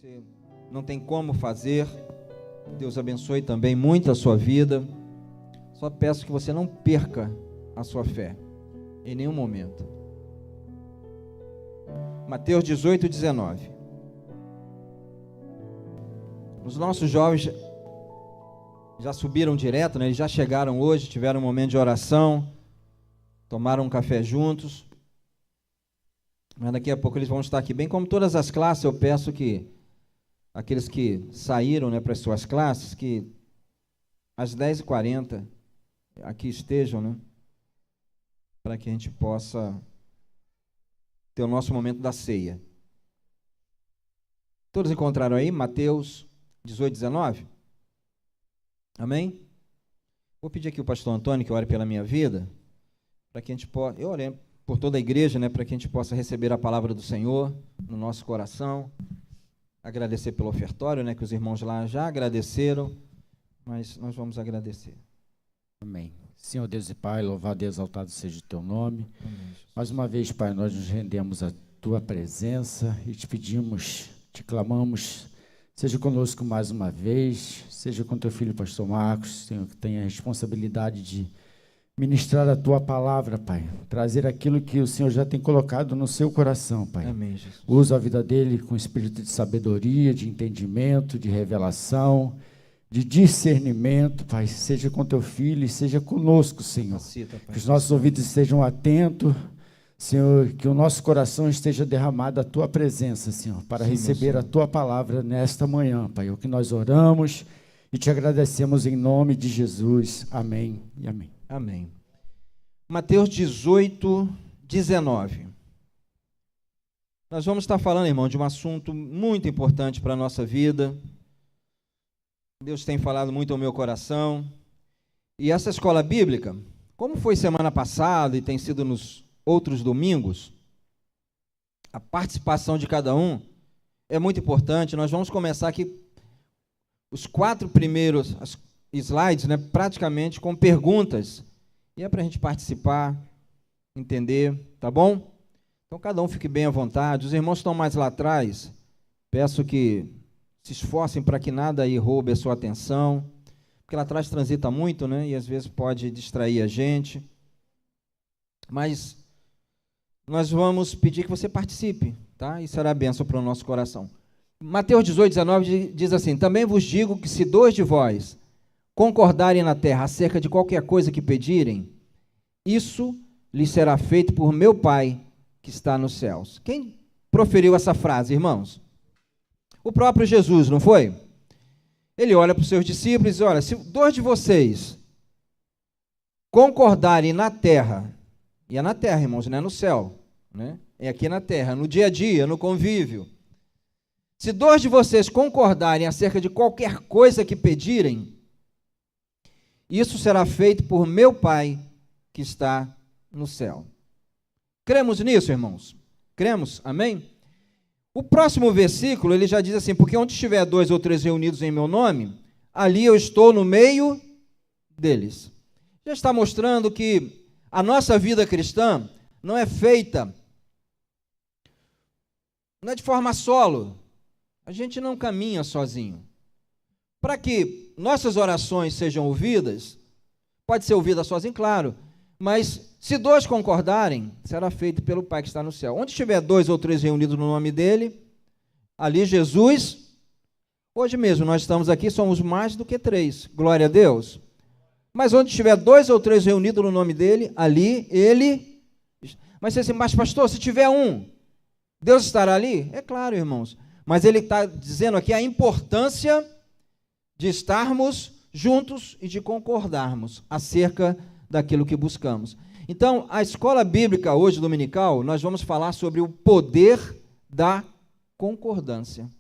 você não tem como fazer, Deus abençoe também muito a sua vida. Só peço que você não perca a sua fé em nenhum momento. Mateus 18, 19. Os nossos jovens já subiram direto, né? Eles já chegaram hoje, tiveram um momento de oração, tomaram um café juntos. Mas daqui a pouco eles vão estar aqui. Bem como todas as classes, eu peço que aqueles que saíram, né, para as suas classes, que às 10h40 aqui estejam, né, para que a gente possa ter o nosso momento da ceia. Todos encontraram aí Mateus 18, 19? Amém? Vou pedir aqui o pastor Antônio que ore pela minha vida, para que a gente possa, eu orei por toda a igreja, né, para que a gente possa receber a palavra do Senhor no nosso coração. Agradecer pelo ofertório, né, que os irmãos lá já agradeceram, mas nós vamos agradecer. Amém. Senhor Deus e Pai, louvado e exaltado seja o Teu nome. Amém. Mais uma vez, Pai, nós nos rendemos à Tua presença e te pedimos, te clamamos, seja conosco mais uma vez, seja com Teu filho, pastor Marcos, Senhor, que tenha a responsabilidade de ministrar a Tua palavra, Pai, trazer aquilo que o Senhor já tem colocado no seu coração, Pai. Amém, Jesus. Usa a vida dele com espírito de sabedoria, de entendimento, de revelação, de discernimento, Pai. Seja com Teu filho e seja conosco, Senhor. Capacita, Pai. Que os nossos ouvidos estejam atentos, Senhor, que o nosso coração esteja derramado à Tua presença, Senhor, para Sim, receber meu a Tua palavra nesta manhã, Pai. É o que nós oramos e te agradecemos em nome de Jesus. Amém e amém. Amém. Mateus 18, 19. Nós vamos estar falando, irmão, de um assunto muito importante para a nossa vida. Deus tem falado muito ao meu coração. E essa escola bíblica, como foi semana passada e tem sido nos outros domingos, a participação de cada um é muito importante. Nós vamos começar aqui os 4 primeiros slides, né, praticamente com perguntas, e é para a gente participar, entender, tá bom? Então cada um fique bem à vontade. Os irmãos estão mais lá atrás, peço que se esforcem para que nada aí roube a sua atenção, porque lá atrás transita muito, né, e às vezes pode distrair a gente, mas nós vamos pedir que você participe, tá? E será bênção para o nosso coração. Mateus 18, 19 diz assim: também vos digo que se 2 de vós concordarem na terra acerca de qualquer coisa que pedirem, isso lhes será feito por meu Pai que está nos céus. Quem proferiu essa frase, irmãos? O próprio Jesus, não foi? Ele olha para os seus discípulos e diz: olha, se 2 de vocês concordarem na terra, e é na terra, irmãos, não é no céu, né? É aqui na terra, no dia a dia, no convívio. Se 2 de vocês concordarem acerca de qualquer coisa que pedirem, isso será feito por meu Pai que está no céu. Cremos nisso, irmãos? Cremos? Amém? O próximo versículo, ele já diz assim: porque onde estiver 2 ou 3 reunidos em meu nome, ali eu estou no meio deles. Já está mostrando que a nossa vida cristã não é feita, não é de forma solo. A gente não caminha sozinho. Para que nossas orações sejam ouvidas, pode ser ouvida sozinho, claro, mas se 2 concordarem, será feito pelo Pai que está no céu. Onde estiver 2 ou 3 reunidos no nome dele, ali Jesus, hoje mesmo nós estamos aqui, somos mais do que 3, glória a Deus. Mas onde estiver 2 ou 3 reunidos no nome dele, ali ele... Mas assim, mas pastor, se tiver 1, Deus estará ali? É claro, irmãos. Mas ele está dizendo aqui a importância de estarmos juntos e de concordarmos acerca daquilo que buscamos. Então, a escola bíblica hoje, dominical, nós vamos falar sobre o poder da concordância.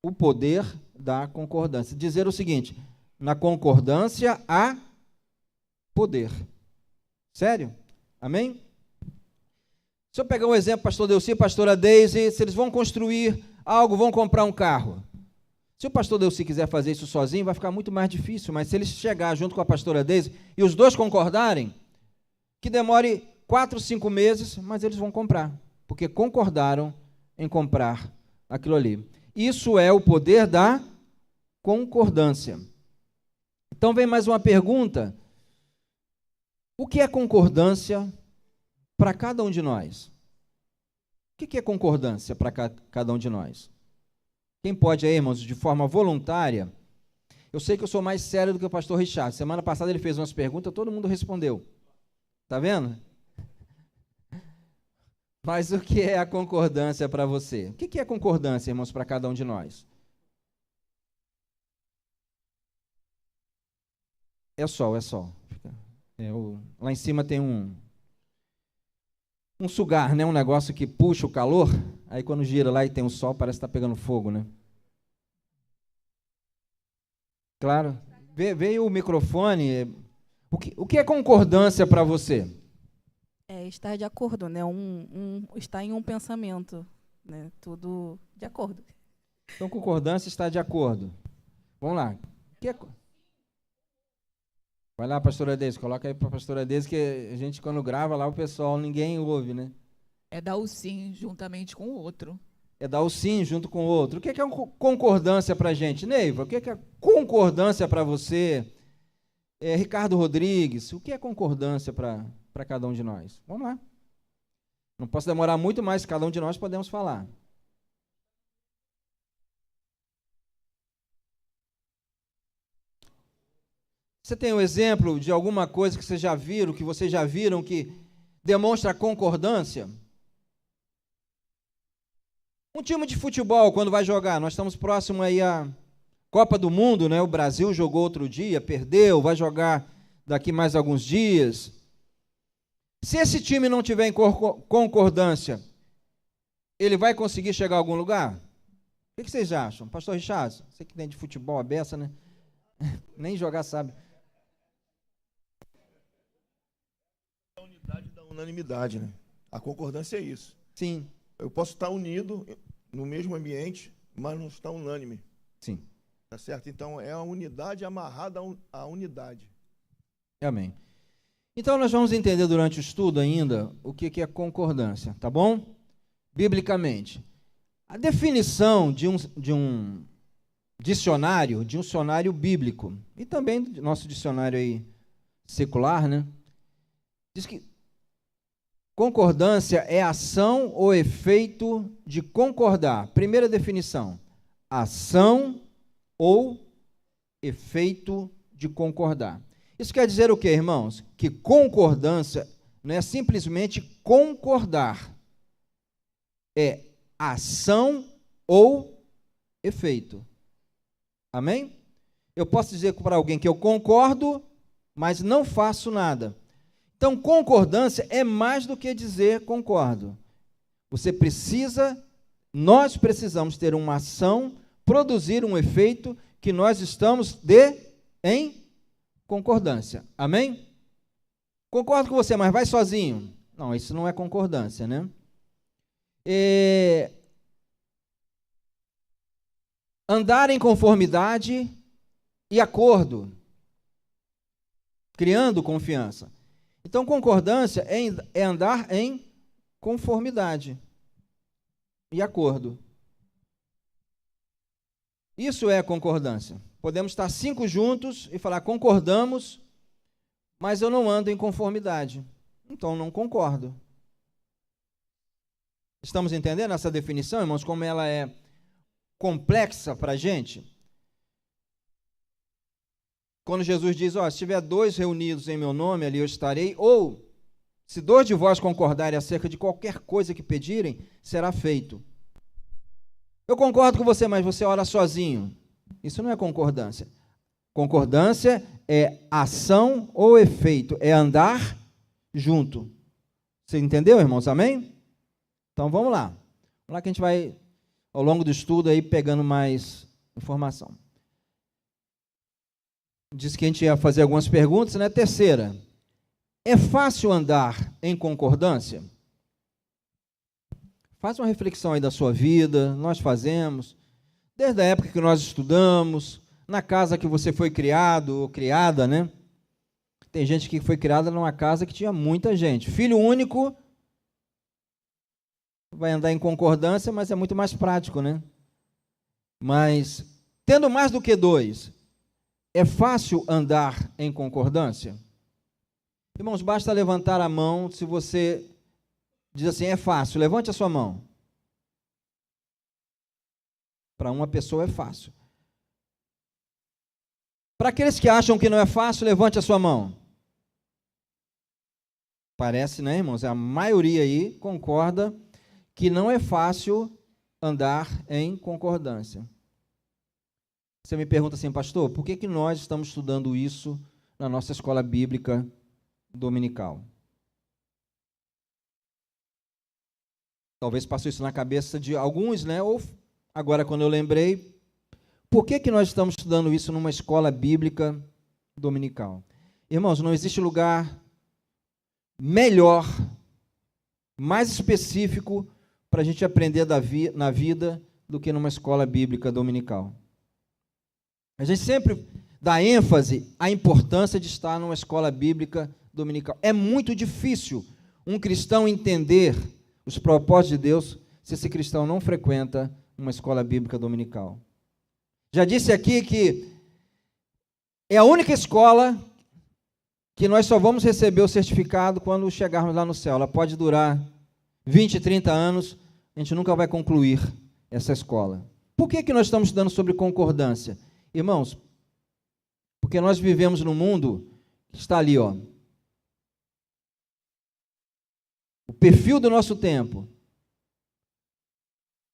O poder da concordância. Dizer o seguinte: na concordância há poder. Sério? Amém? Se eu pegar um exemplo, pastor Delci, pastora Deise, se eles vão construir algo, vão comprar um carro. Se o pastor Delci quiser fazer isso sozinho, vai ficar muito mais difícil, mas se eles chegar junto com a pastora Deise e os 2 concordarem, que demore 4, 5 meses, mas eles vão comprar, porque concordaram em comprar aquilo ali. Isso é o poder da concordância. Então vem mais uma pergunta. O que é concordância para cada um de nós? O que é concordância para cada um de nós? Quem pode aí, irmãos, de forma voluntária? Eu sei que eu sou mais sério do que o pastor Richard. Semana passada ele fez umas perguntas, todo mundo respondeu. Está vendo? Mas o que é a concordância para você? O que é concordância, irmãos, para cada um de nós? É sol. Lá em cima tem um sugar, né? Um negócio que puxa o calor. Aí quando gira lá e tem um sol, parece que está pegando fogo, né? Claro. Veio o microfone. O que é concordância para você? É estar de acordo, né? Estar em um pensamento, né? Tudo de acordo. Então, concordância está de acordo. Vamos lá. Vai lá, pastora Deise, coloca aí para a pastora Deise, que a gente, quando grava lá, o pessoal, ninguém ouve, né? É dar o sim juntamente com o outro. É dar o sim junto com o outro. O que é concordância para a gente? Neiva, o que é concordância para você? Ricardo Rodrigues, o que é concordância para cada um de nós? Vamos lá. Não posso demorar muito, mas cada um de nós podemos falar. Você tem um exemplo de alguma coisa que vocês já viram, que demonstra concordância? Um time de futebol, quando vai jogar, nós estamos próximos aí à Copa do Mundo, né? O Brasil jogou outro dia, perdeu, vai jogar daqui mais alguns dias. Se esse time não tiver em concordância, ele vai conseguir chegar a algum lugar? O que vocês acham? Pastor Richard, você que tem de futebol a beça, né? Nem jogar sabe. A unidade da unanimidade, né? A concordância é isso. Sim. Eu posso estar unido no mesmo ambiente, mas não estar unânime. Sim. Tá certo? Então, é a unidade amarrada à unidade. Amém. Então, nós vamos entender durante o estudo ainda o que é concordância, tá bom? Biblicamente. A definição de um dicionário bíblico, e também do nosso dicionário aí secular, né? Diz que concordância é ação ou efeito de concordar. Primeira definição, ação ou efeito de concordar. Isso quer dizer o quê, irmãos? Que concordância não é simplesmente concordar, é ação ou efeito. Amém? Eu posso dizer para alguém que eu concordo, mas não faço nada. Então, concordância é mais do que dizer concordo. Nós precisamos ter uma ação, produzir um efeito que nós estamos em concordância. Amém? Concordo com você, mas vai sozinho. Não, isso não é concordância, né? Andar em conformidade e acordo, criando confiança. Então, concordância é andar em conformidade e acordo. Isso é concordância. Podemos estar 5 juntos e falar, concordamos, mas eu não ando em conformidade. Então, não concordo. Estamos entendendo essa definição, irmãos, como ela é complexa para a gente? Quando Jesus diz, se tiver 2 reunidos em meu nome, ali eu estarei, ou, se 2 de vós concordarem acerca de qualquer coisa que pedirem, será feito. Eu concordo com você, mas você ora sozinho. Isso não é concordância. Concordância é ação ou efeito, é andar junto. Você entendeu, irmãos? Amém? Então, vamos lá. Vamos lá que a gente vai, ao longo do estudo, aí pegando mais informação. Disse que a gente ia fazer algumas perguntas, né? Terceira, é fácil andar em concordância? Faça uma reflexão aí da sua vida, nós fazemos, desde a época que nós estudamos, na casa que você foi criado ou criada, né? Tem gente que foi criada numa casa que tinha muita gente. Filho único vai andar em concordância, mas é muito mais prático, né? Mas, tendo mais do que dois, é fácil andar em concordância? Irmãos, basta levantar a mão se você diz assim, é fácil, levante a sua mão. Para uma pessoa é fácil. Para aqueles que acham que não é fácil, levante a sua mão. Parece, né, irmãos? A maioria aí concorda que não é fácil andar em concordância. Você me pergunta assim, pastor, por que nós estamos estudando isso na nossa escola bíblica dominical? Talvez passou isso na cabeça de alguns, né? Ou agora, quando eu lembrei, por que nós estamos estudando isso numa escola bíblica dominical? Irmãos, não existe lugar melhor, mais específico para a gente aprender na vida do que numa escola bíblica dominical. A gente sempre dá ênfase à importância de estar numa escola bíblica dominical. É muito difícil um cristão entender os propósitos de Deus se esse cristão não frequenta uma escola bíblica dominical. Já disse aqui que é a única escola que nós só vamos receber o certificado quando chegarmos lá no céu. Ela pode durar 20, 30 anos, a gente nunca vai concluir essa escola. Por que nós estamos estudando sobre concordância? Irmãos, porque nós vivemos num mundo que está ali, ó. O perfil do nosso tempo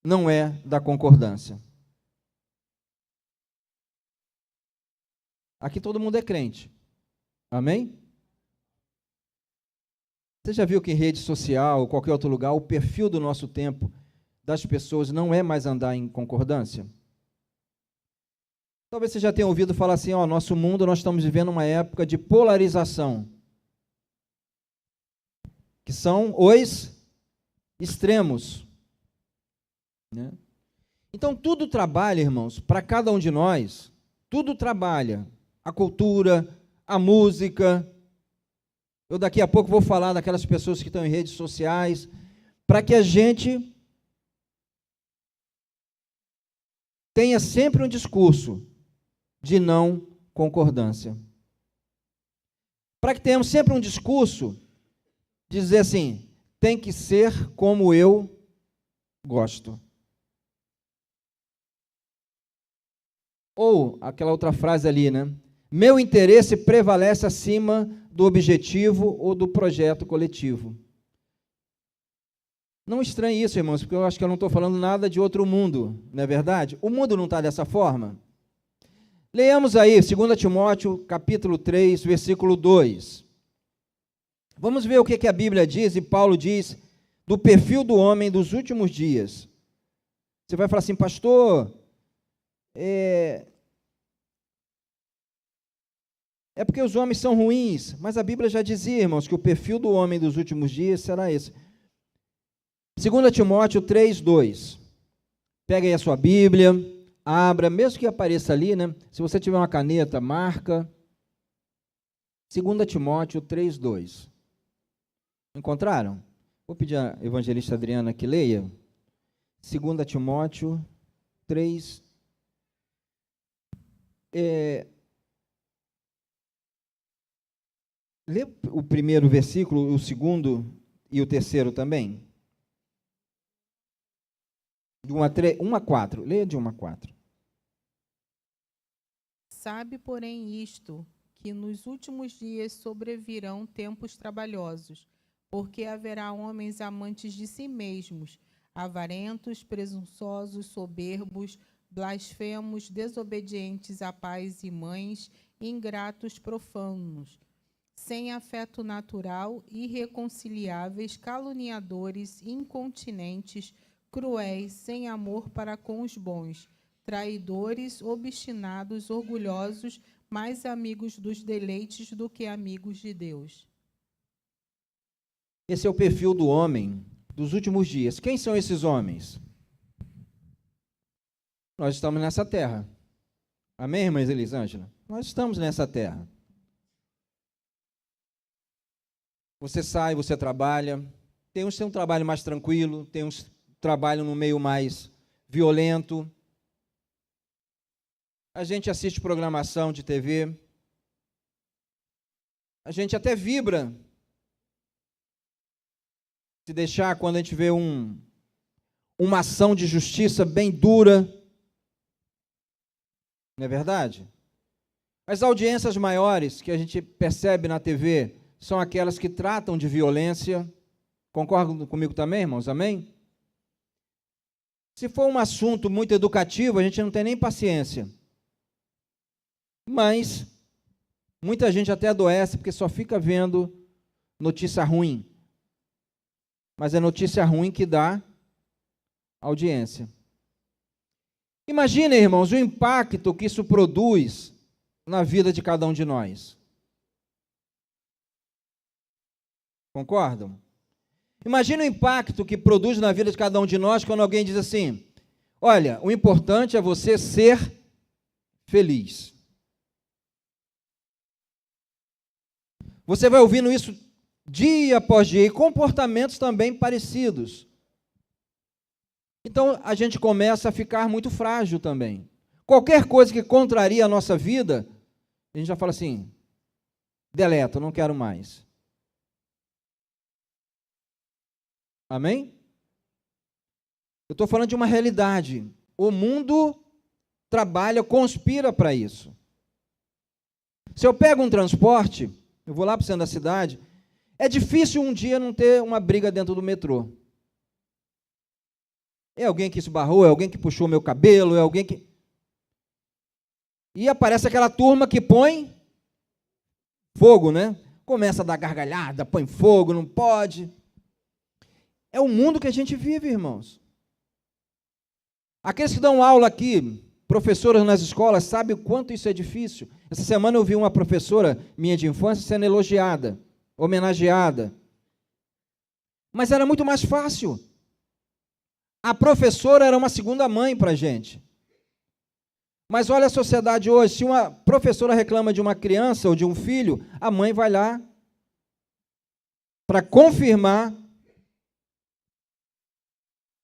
não é da concordância. Aqui todo mundo é crente. Amém? Você já viu que em rede social ou qualquer outro lugar, o perfil do nosso tempo das pessoas não é mais andar em concordância? Talvez você já tenha ouvido falar assim, ó, nosso mundo, nós estamos vivendo uma época de polarização, que são os extremos, né? Então, tudo trabalha, irmãos, para cada um de nós, tudo trabalha, a cultura, a música. Eu daqui a pouco vou falar daquelas pessoas que estão em redes sociais, para que a gente tenha sempre um discurso de não concordância. Para que tenhamos sempre um discurso de dizer assim, tem que ser como eu gosto. Ou aquela outra frase ali, né? Meu interesse prevalece acima do objetivo ou do projeto coletivo. Não estranhe isso, irmãos, porque eu acho que eu não estou falando nada de outro mundo, não é verdade? O mundo não está dessa forma? Leamos aí, 2 Timóteo, capítulo 3, versículo 2. Vamos ver o que a Bíblia diz, e Paulo diz, do perfil do homem dos últimos dias. Você vai falar assim, pastor, é porque os homens são ruins, mas a Bíblia já dizia, irmãos, que o perfil do homem dos últimos dias será esse. 2 Timóteo 3, 2. Pega aí a sua Bíblia, abra, mesmo que apareça ali, né? Se você tiver uma caneta, marca. 2 Timóteo 3, 2. Encontraram? Vou pedir a evangelista Adriana que leia. 2 Timóteo 3. Lê o primeiro versículo, o segundo e o terceiro também. De 1 a 4. Leia de 1 a 4. Sabe, porém, isto, que nos últimos dias sobrevirão tempos trabalhosos, porque haverá homens amantes de si mesmos, avarentos, presunçosos, soberbos, blasfemos, desobedientes a pais e mães, ingratos, profanos, sem afeto natural, irreconciliáveis, caluniadores, incontinentes, cruéis, sem amor para com os bons, traidores, obstinados, orgulhosos, mais amigos dos deleites do que amigos de Deus. Esse é o perfil do homem dos últimos dias. Quem são esses homens? Nós estamos nessa terra. Amém, irmã Elisângela? Nós estamos nessa terra. Você sai, você trabalha. Tem uns que têm um trabalho mais tranquilo, tem uns que trabalham no meio mais violento. a gente assiste programação de TV, a gente até vibra se deixar quando a gente vê uma ação de justiça bem dura. Não é verdade? As audiências maiores que a gente percebe na TV são aquelas que tratam de violência. Concordam comigo também, irmãos? Amém? Se for um assunto muito educativo, a gente não tem nem paciência. Mas muita gente até adoece porque só fica vendo notícia ruim. Mas é notícia ruim que dá audiência. Imaginem, irmãos, o impacto que isso produz na vida de cada um de nós. Concordam? Imagina o impacto que produz na vida de cada um de nós quando alguém diz assim: olha, o importante é você ser feliz. Você vai ouvindo isso dia após dia, e comportamentos também parecidos. Então, a gente começa a ficar muito frágil também. Qualquer coisa que contraria a nossa vida, a gente já fala assim: deleto, não quero mais. Amém? Eu estou falando de uma realidade. O mundo trabalha, conspira para isso. Se eu pego um transporte, eu vou lá para o centro da cidade, é difícil um dia não ter uma briga dentro do metrô. É alguém que esbarrou, é alguém que puxou meu cabelo, é alguém que... E aparece aquela turma que põe fogo, né? Começa a dar gargalhada, põe fogo, não pode. É o mundo que a gente vive, irmãos. Aqueles que dão aula aqui, professoras nas escolas, sabem o quanto isso é difícil. Essa semana eu vi uma professora minha de infância sendo elogiada, homenageada. Mas era muito mais fácil. A professora era uma segunda mãe para a gente. Mas olha a sociedade hoje, se uma professora reclama de uma criança ou de um filho, a mãe vai lá para confirmar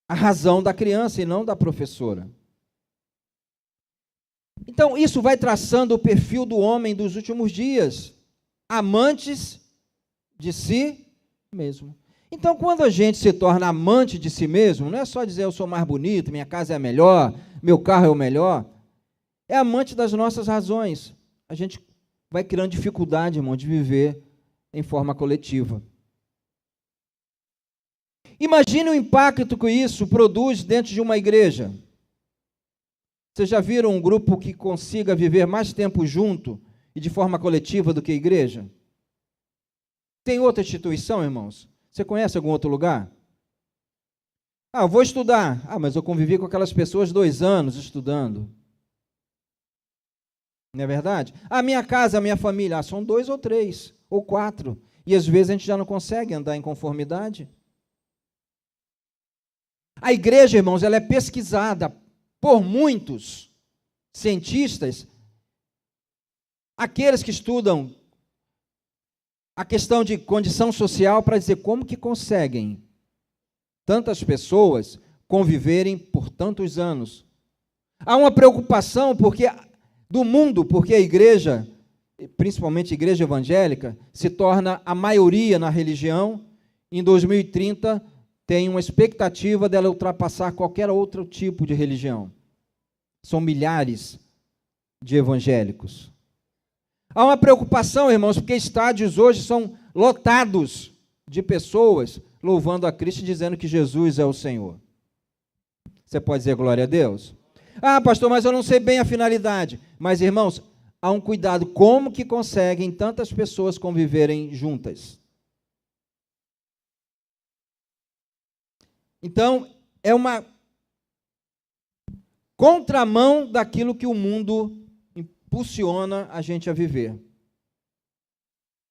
a razão da criança e não da professora. Então, isso vai traçando o perfil do homem dos últimos dias, amantes de si mesmo. Então, quando a gente se torna amante de si mesmo, não é só dizer eu sou mais bonito, minha casa é a melhor, meu carro é o melhor, é amante das nossas razões. A gente vai criando dificuldade, irmão, de viver em forma coletiva. Imagine o impacto que isso produz dentro de uma igreja. Vocês já viram um grupo que consiga viver mais tempo junto e de forma coletiva do que a igreja? Tem outra instituição, irmãos? Você conhece algum outro lugar? Eu vou estudar. Mas eu convivi com aquelas pessoas 2 anos estudando. Não é verdade? A minha casa, a minha família, são 2 ou 3, ou 4. E às vezes a gente já não consegue andar em conformidade. A igreja, irmãos, ela é pesquisada por muitos cientistas, aqueles que estudam a questão de condição social, para dizer como que conseguem tantas pessoas conviverem por tantos anos. Há uma preocupação do mundo, porque a igreja, principalmente a igreja evangélica, se torna a maioria na religião. Em 2030, tem uma expectativa dela ultrapassar qualquer outro tipo de religião. São milhares de evangélicos. Há uma preocupação, irmãos, porque estádios hoje são lotados de pessoas louvando a Cristo e dizendo que Jesus é o Senhor. Você pode dizer glória a Deus? Pastor, mas eu não sei bem a finalidade. Mas, irmãos, há um cuidado. Como que conseguem tantas pessoas conviverem juntas? Então, é uma contramão daquilo que o mundo impulsiona a gente a viver.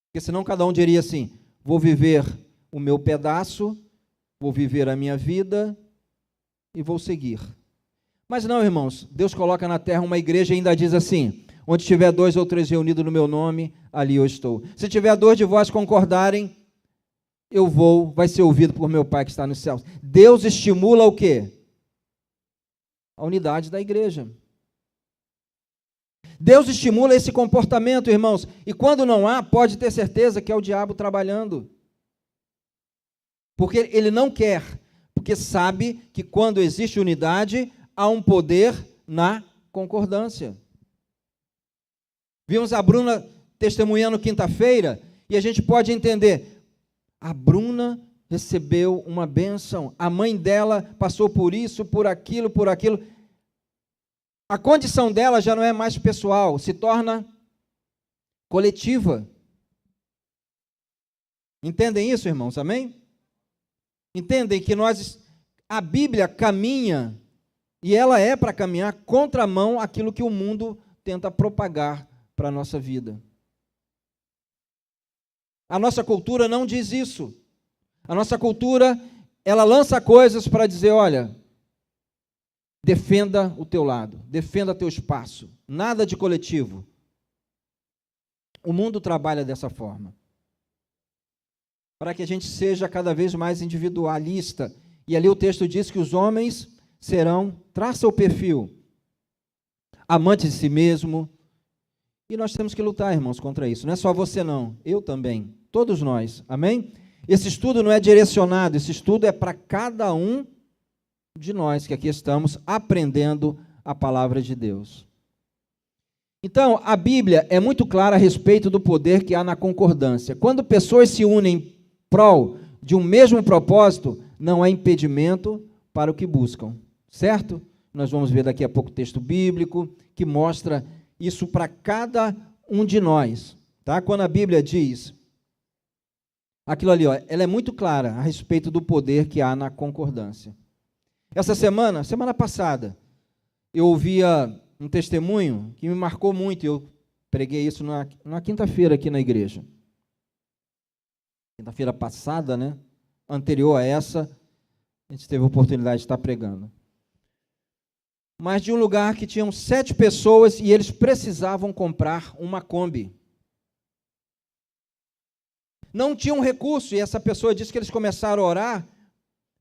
Porque senão cada um diria assim: vou viver o meu pedaço, vou viver a minha vida e vou seguir. Mas não, irmãos, Deus coloca na terra uma igreja e ainda diz assim: onde tiver 2 ou 3 reunidos no meu nome, ali eu estou. Se tiver 2 de vós concordarem, eu vai ser ouvido por meu Pai que está nos céus. Deus estimula o quê? A unidade da igreja. Deus estimula esse comportamento, irmãos, e quando não há, pode ter certeza que é o diabo trabalhando. Porque ele não quer, porque sabe que quando existe unidade, há um poder na concordância. Vimos a Bruna testemunhando quinta-feira, e a gente pode entender, a Bruna recebeu uma bênção, a mãe dela passou por isso, por aquilo, a condição dela já não é mais pessoal, se torna coletiva. Entendem isso, irmãos? Amém? Entendem que a Bíblia caminha, e ela é para caminhar contramão àquilo que o mundo tenta propagar para a nossa vida. A nossa cultura não diz isso. A nossa cultura, ela lança coisas para dizer, olha, defenda o teu lado, defenda teu espaço, nada de coletivo. O mundo trabalha dessa forma, para que a gente seja cada vez mais individualista. E ali o texto diz que os homens serão, traça o perfil, amantes de si mesmo, e nós temos que lutar, irmãos, contra isso. Não é só você não, eu também, todos nós, amém? Esse estudo não é direcionado, esse estudo é para cada um de nós que aqui estamos aprendendo a palavra de Deus. Então, a Bíblia é muito clara a respeito do poder que há na concordância. Quando pessoas se unem em prol de um mesmo propósito, não há impedimento para o que buscam, certo? Nós vamos ver daqui a pouco o texto bíblico que mostra isso para cada um de nós, tá? Quando a Bíblia diz aquilo ali, ó, ela é muito clara a respeito do poder que há na concordância. Essa semana passada, eu ouvia um testemunho que me marcou muito, eu preguei isso na quinta-feira aqui na igreja. Quinta-feira passada, né? Anterior a essa, a gente teve a oportunidade de estar pregando. Mas de um lugar que tinham 7 pessoas e eles precisavam comprar uma Kombi. Não tinham recurso, e essa pessoa disse que eles começaram a orar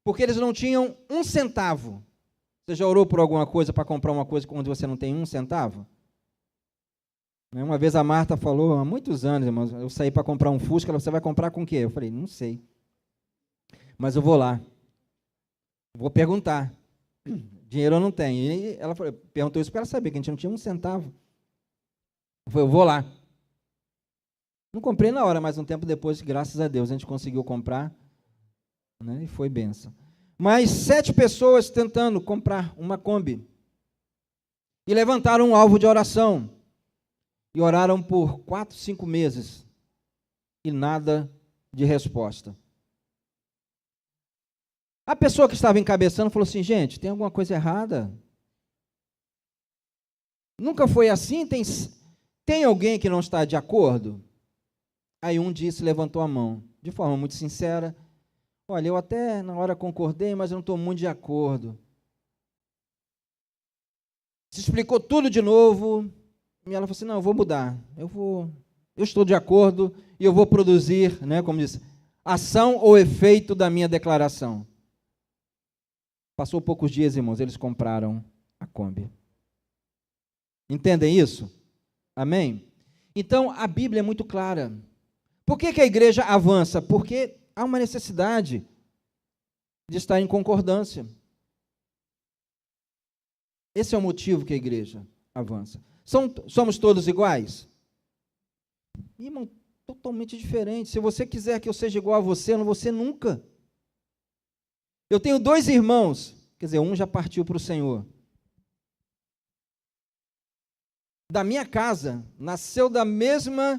porque eles não tinham 1 centavo. Você já orou por alguma coisa para comprar uma coisa onde você não tem 1 centavo? Uma vez a Marta falou, há muitos anos, irmãos, eu saí para comprar um Fusca, ela, você vai comprar com o quê? Eu falei, não sei, mas eu vou lá, vou perguntar, dinheiro eu não tenho. E ela perguntou isso para ela saber, que a gente não tinha 1 centavo. Eu falei, eu vou lá. Não comprei na hora, mas um tempo depois, graças a Deus, a gente conseguiu comprar, né, e foi bênção. Mas 7 pessoas tentando comprar uma Kombi. E levantaram um alvo de oração. E oraram por 4, 5 meses. E nada de resposta. A pessoa que estava encabeçando falou assim, gente, tem alguma coisa errada? Nunca foi assim? Tem alguém que não está de acordo? Aí um disse, levantou a mão, de forma muito sincera, olha, eu até na hora concordei, mas eu não estou muito de acordo. Se explicou tudo de novo, e ela falou assim, não, eu vou mudar, eu estou de acordo e eu vou produzir, né, como diz, ação ou efeito da minha declaração. Passou poucos dias, irmãos, eles compraram a Kombi. Entendem isso? Amém? Então, a Bíblia é muito clara. Por que a igreja avança? Porque há uma necessidade de estar em concordância. Esse é o motivo que a igreja avança. Somos todos iguais? Irmão, totalmente diferente. Se você quiser que eu seja igual a você, eu não vou ser nunca. Eu tenho 2 irmãos, quer dizer, um já partiu para o Senhor. Da minha casa, nasceu da mesma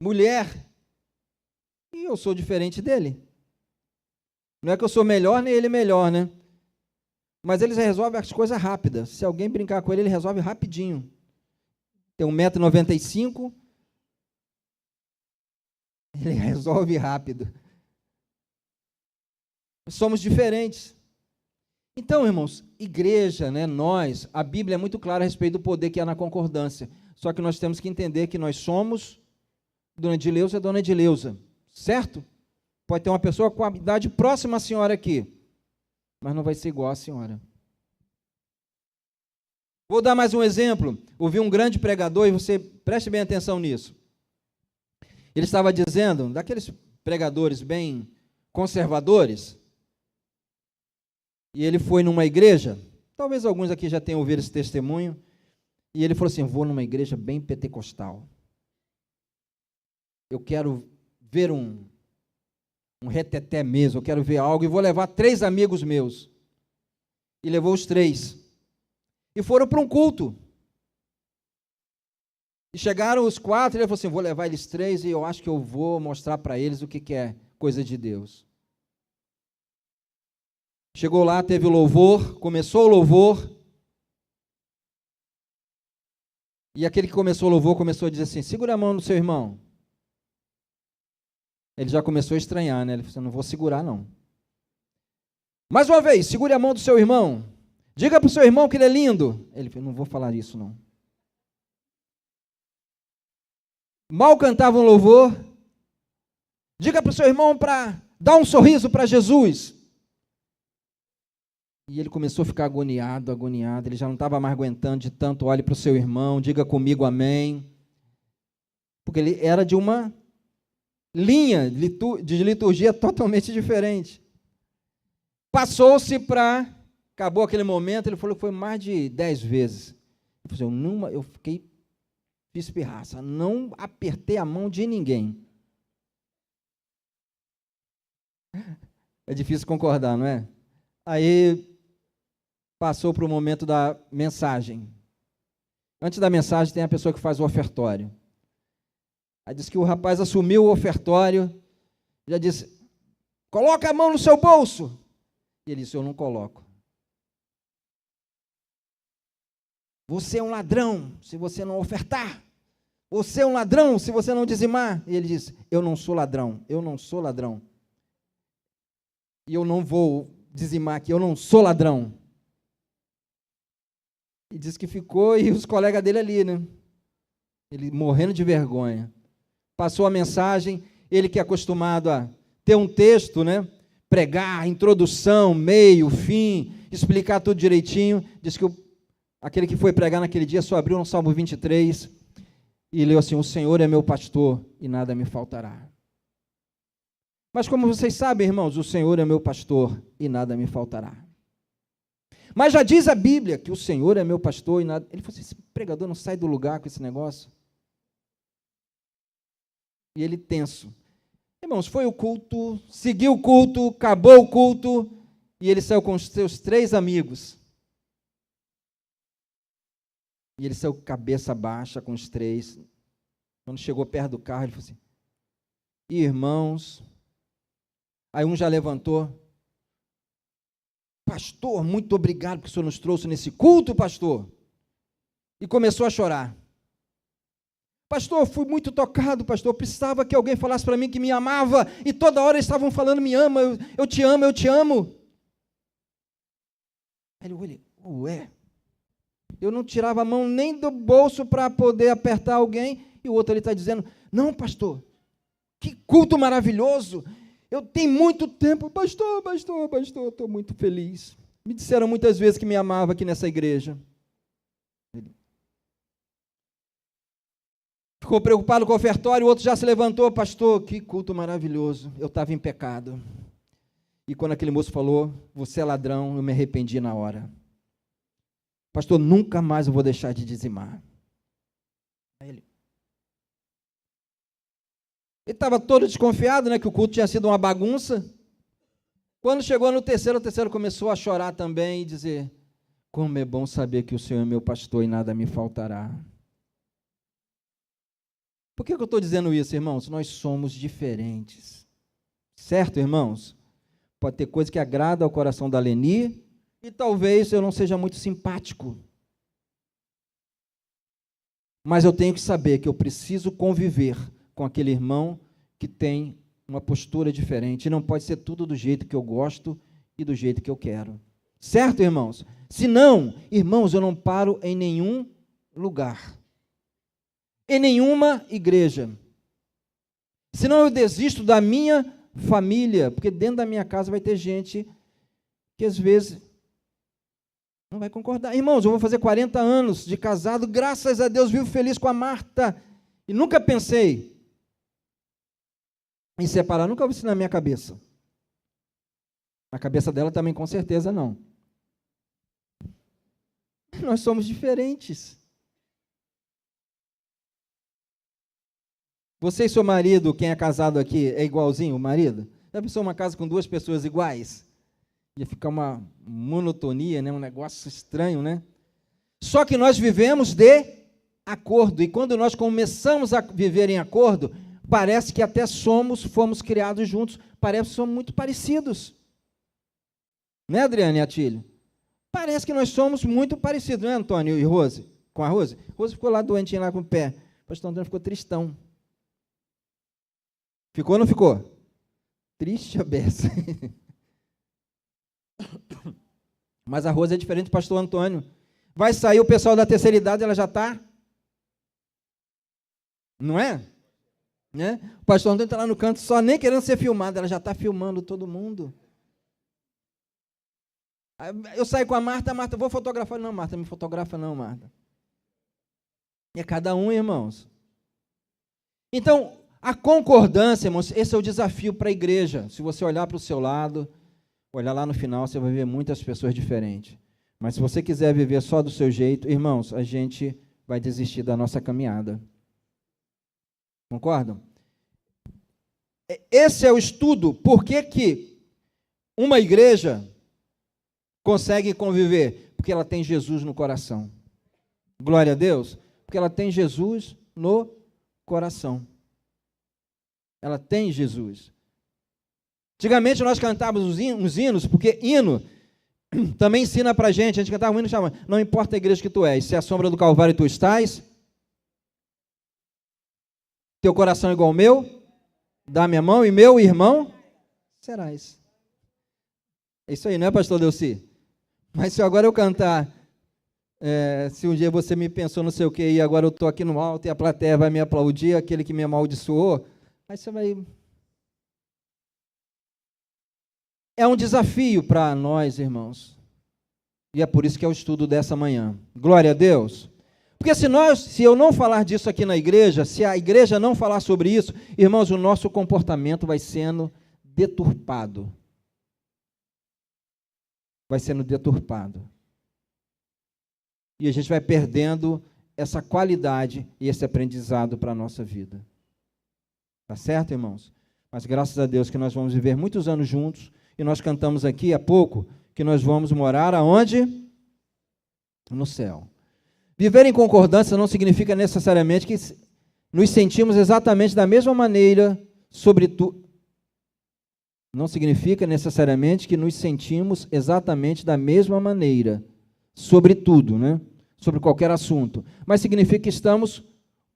mulher, e eu sou diferente dele. Não é que eu sou melhor, nem ele melhor, né? Mas eles resolvem as coisas rápidas. Se alguém brincar com ele resolve rapidinho. Tem 1,95 m, ele resolve rápido. Somos diferentes. Então, irmãos, igreja, né, nós, a Bíblia é muito clara a respeito do poder que há na concordância. Só que nós temos que entender que nós somos Dona Edileuza é Dona Edileuza, certo? Pode ter uma pessoa com a idade próxima à senhora aqui, mas não vai ser igual à senhora. Vou dar mais um exemplo. Ouvi um grande pregador, e você preste bem atenção nisso. Ele estava dizendo, daqueles pregadores bem conservadores, e ele foi numa igreja, talvez alguns aqui já tenham ouvido esse testemunho, e ele falou assim, vou numa igreja bem pentecostal. Eu quero ver um reteté mesmo, eu quero ver algo, e vou levar 3 amigos meus. E levou os 3. E foram para um culto. E chegaram os 4, e ele falou assim, vou levar eles 3, e eu acho que eu vou mostrar para eles o que é coisa de Deus. Chegou lá, teve o louvor, começou o louvor, e aquele que começou o louvor começou a dizer assim, segura a mão do seu irmão. Ele já começou a estranhar, né? Ele falou assim, não vou segurar, não. Mais uma vez, segure a mão do seu irmão. Diga para o seu irmão que ele é lindo. Ele falou, não vou falar isso, não. Mal cantava um louvor. Diga para o seu irmão para dar um sorriso para Jesus. E ele começou a ficar agoniado, ele já não estava mais aguentando de tanto, olhe para o seu irmão, diga comigo amém. Porque ele era de uma linha de liturgia totalmente diferente. Passou-se acabou aquele momento, ele falou que foi mais de 10 vezes. Ele falou assim, eu fiz pirraça, não apertei a mão de ninguém. É difícil concordar, não é? Aí passou para o momento da mensagem. Antes da mensagem tem a pessoa que faz o ofertório. Aí disse que o rapaz assumiu o ofertório, já disse, coloca a mão no seu bolso. E ele disse, eu não coloco. Você é um ladrão se você não ofertar. Você é um ladrão se você não dizimar. E ele disse, eu não sou ladrão, eu não sou ladrão. E eu não vou dizimar aqui, eu não sou ladrão. E disse que ficou, e os colegas dele ali, né? Ele morrendo de vergonha. Passou a mensagem, ele que é acostumado a ter um texto, né? Pregar, introdução, meio, fim, explicar tudo direitinho. Diz que aquele que foi pregar naquele dia só abriu no Salmo 23 e leu assim, o Senhor é meu pastor e nada me faltará. Mas como vocês sabem, irmãos, o Senhor é meu pastor e nada me faltará. Mas já diz a Bíblia que o Senhor é meu pastor e nada... Ele falou assim, esse pregador não sai do lugar com esse negócio. E ele tenso. Irmãos, foi o culto, seguiu o culto, acabou o culto, e ele saiu com os seus 3 amigos. E ele saiu com cabeça baixa com os 3. Quando chegou perto do carro, ele falou assim, irmãos... Aí um já levantou, pastor, muito obrigado porque o senhor nos trouxe nesse culto, pastor. E começou a chorar. Pastor, fui muito tocado, pastor, precisava que alguém falasse para mim que me amava, e toda hora eles estavam falando, me ama, eu te amo, eu te amo. Aí ele olhou, ué, eu não tirava a mão nem do bolso para poder apertar alguém, e o outro ele está dizendo, não, pastor, que culto maravilhoso, eu tenho muito tempo, pastor, estou muito feliz. Me disseram muitas vezes que me amava aqui nessa igreja. Ficou preocupado com o ofertório, o outro já se levantou, pastor, que culto maravilhoso, eu estava em pecado. E quando aquele moço falou, você é ladrão, eu me arrependi na hora. Pastor, nunca mais eu vou deixar de dizimar. Aí ele estava todo desconfiado, né, que o culto tinha sido uma bagunça. Quando chegou no terceiro, o terceiro começou a chorar também e dizer, como é bom saber que o Senhor é meu pastor e nada me faltará. Por que eu estou dizendo isso, irmãos? Nós somos diferentes. Certo, irmãos? Pode ter coisa que agrada ao coração da Leni e talvez eu não seja muito simpático. Mas eu tenho que saber que eu preciso conviver com aquele irmão que tem uma postura diferente. E não pode ser tudo do jeito que eu gosto e do jeito que eu quero. Certo, irmãos? Se não, irmãos, eu não paro em nenhum lugar. Em nenhuma igreja. Senão eu desisto da minha família, porque dentro da minha casa vai ter gente que às vezes Não vai concordar. Irmãos, eu vou fazer 40 anos de casado, graças a Deus, vivo feliz com a Marta. E nunca pensei em separar, nunca vi isso na minha cabeça. Na cabeça dela também, com certeza, não. Nós somos diferentes. Você e seu marido, quem é casado aqui, é igualzinho o marido? Já pensou uma casa com duas pessoas iguais? Ia ficar uma monotonia, né? Um negócio estranho, né? Só que nós vivemos de acordo. E quando nós começamos a viver em acordo, parece que até fomos criados juntos. Parece que somos muito parecidos. Né, Adriane e Atílio? Parece que nós somos muito parecidos, né, Antônio e Rose? Com a Rose? Rose ficou lá doentinha, lá com o pé. O pastor Antônio ficou tristão. Ficou ou não ficou? Triste a beça. Mas a Rose é diferente do pastor Antônio. Vai sair o pessoal da terceira idade, ela já está. Não é? Né? O pastor Antônio está lá no canto, só nem querendo ser filmado, ela já está filmando todo mundo. Eu saio com a Marta, vou fotografar. Não, Marta, me fotografa não, Marta. É cada um, irmãos. Então, a concordância, irmãos, esse é o desafio para a igreja. Se você olhar para o seu lado, olhar lá no final, você vai ver muitas pessoas diferentes. Mas se você quiser viver só do seu jeito, irmãos, a gente vai desistir da nossa caminhada. Concordam? Esse é o estudo. Por que uma igreja consegue conviver? Porque ela tem Jesus no coração. Glória a Deus. Porque ela tem Jesus no coração. Ela tem Jesus. Antigamente nós cantávamos uns hinos, porque hino também ensina pra gente. A gente cantava um hino chamado Não importa a igreja que tu és, se é a sombra do Calvário tu estás, teu coração é igual ao meu, dá minha mão e meu irmão serás. É isso aí, não é, pastor Delci? Mas se agora eu cantar, se um dia você me pensou não sei o que, e agora eu estou aqui no alto e a plateia vai me aplaudir, aquele que me amaldiçoou, aí você vai... É um desafio para nós, irmãos. E é por isso que é o estudo dessa manhã. Glória a Deus. Porque se eu não falar disso aqui na igreja, se a igreja não falar sobre isso, irmãos, o nosso comportamento vai sendo deturpado. Vai sendo deturpado. E a gente vai perdendo essa qualidade e esse aprendizado para a nossa vida. Tá certo, irmãos? Mas graças a Deus que nós vamos viver muitos anos juntos, e nós cantamos aqui há pouco que nós vamos morar aonde? No céu. Viver em concordância não significa necessariamente que nos sentimos exatamente da mesma maneira sobre tudo. Não significa necessariamente que nos sentimos exatamente da mesma maneira sobre tudo, né? Sobre qualquer assunto. Mas significa que estamos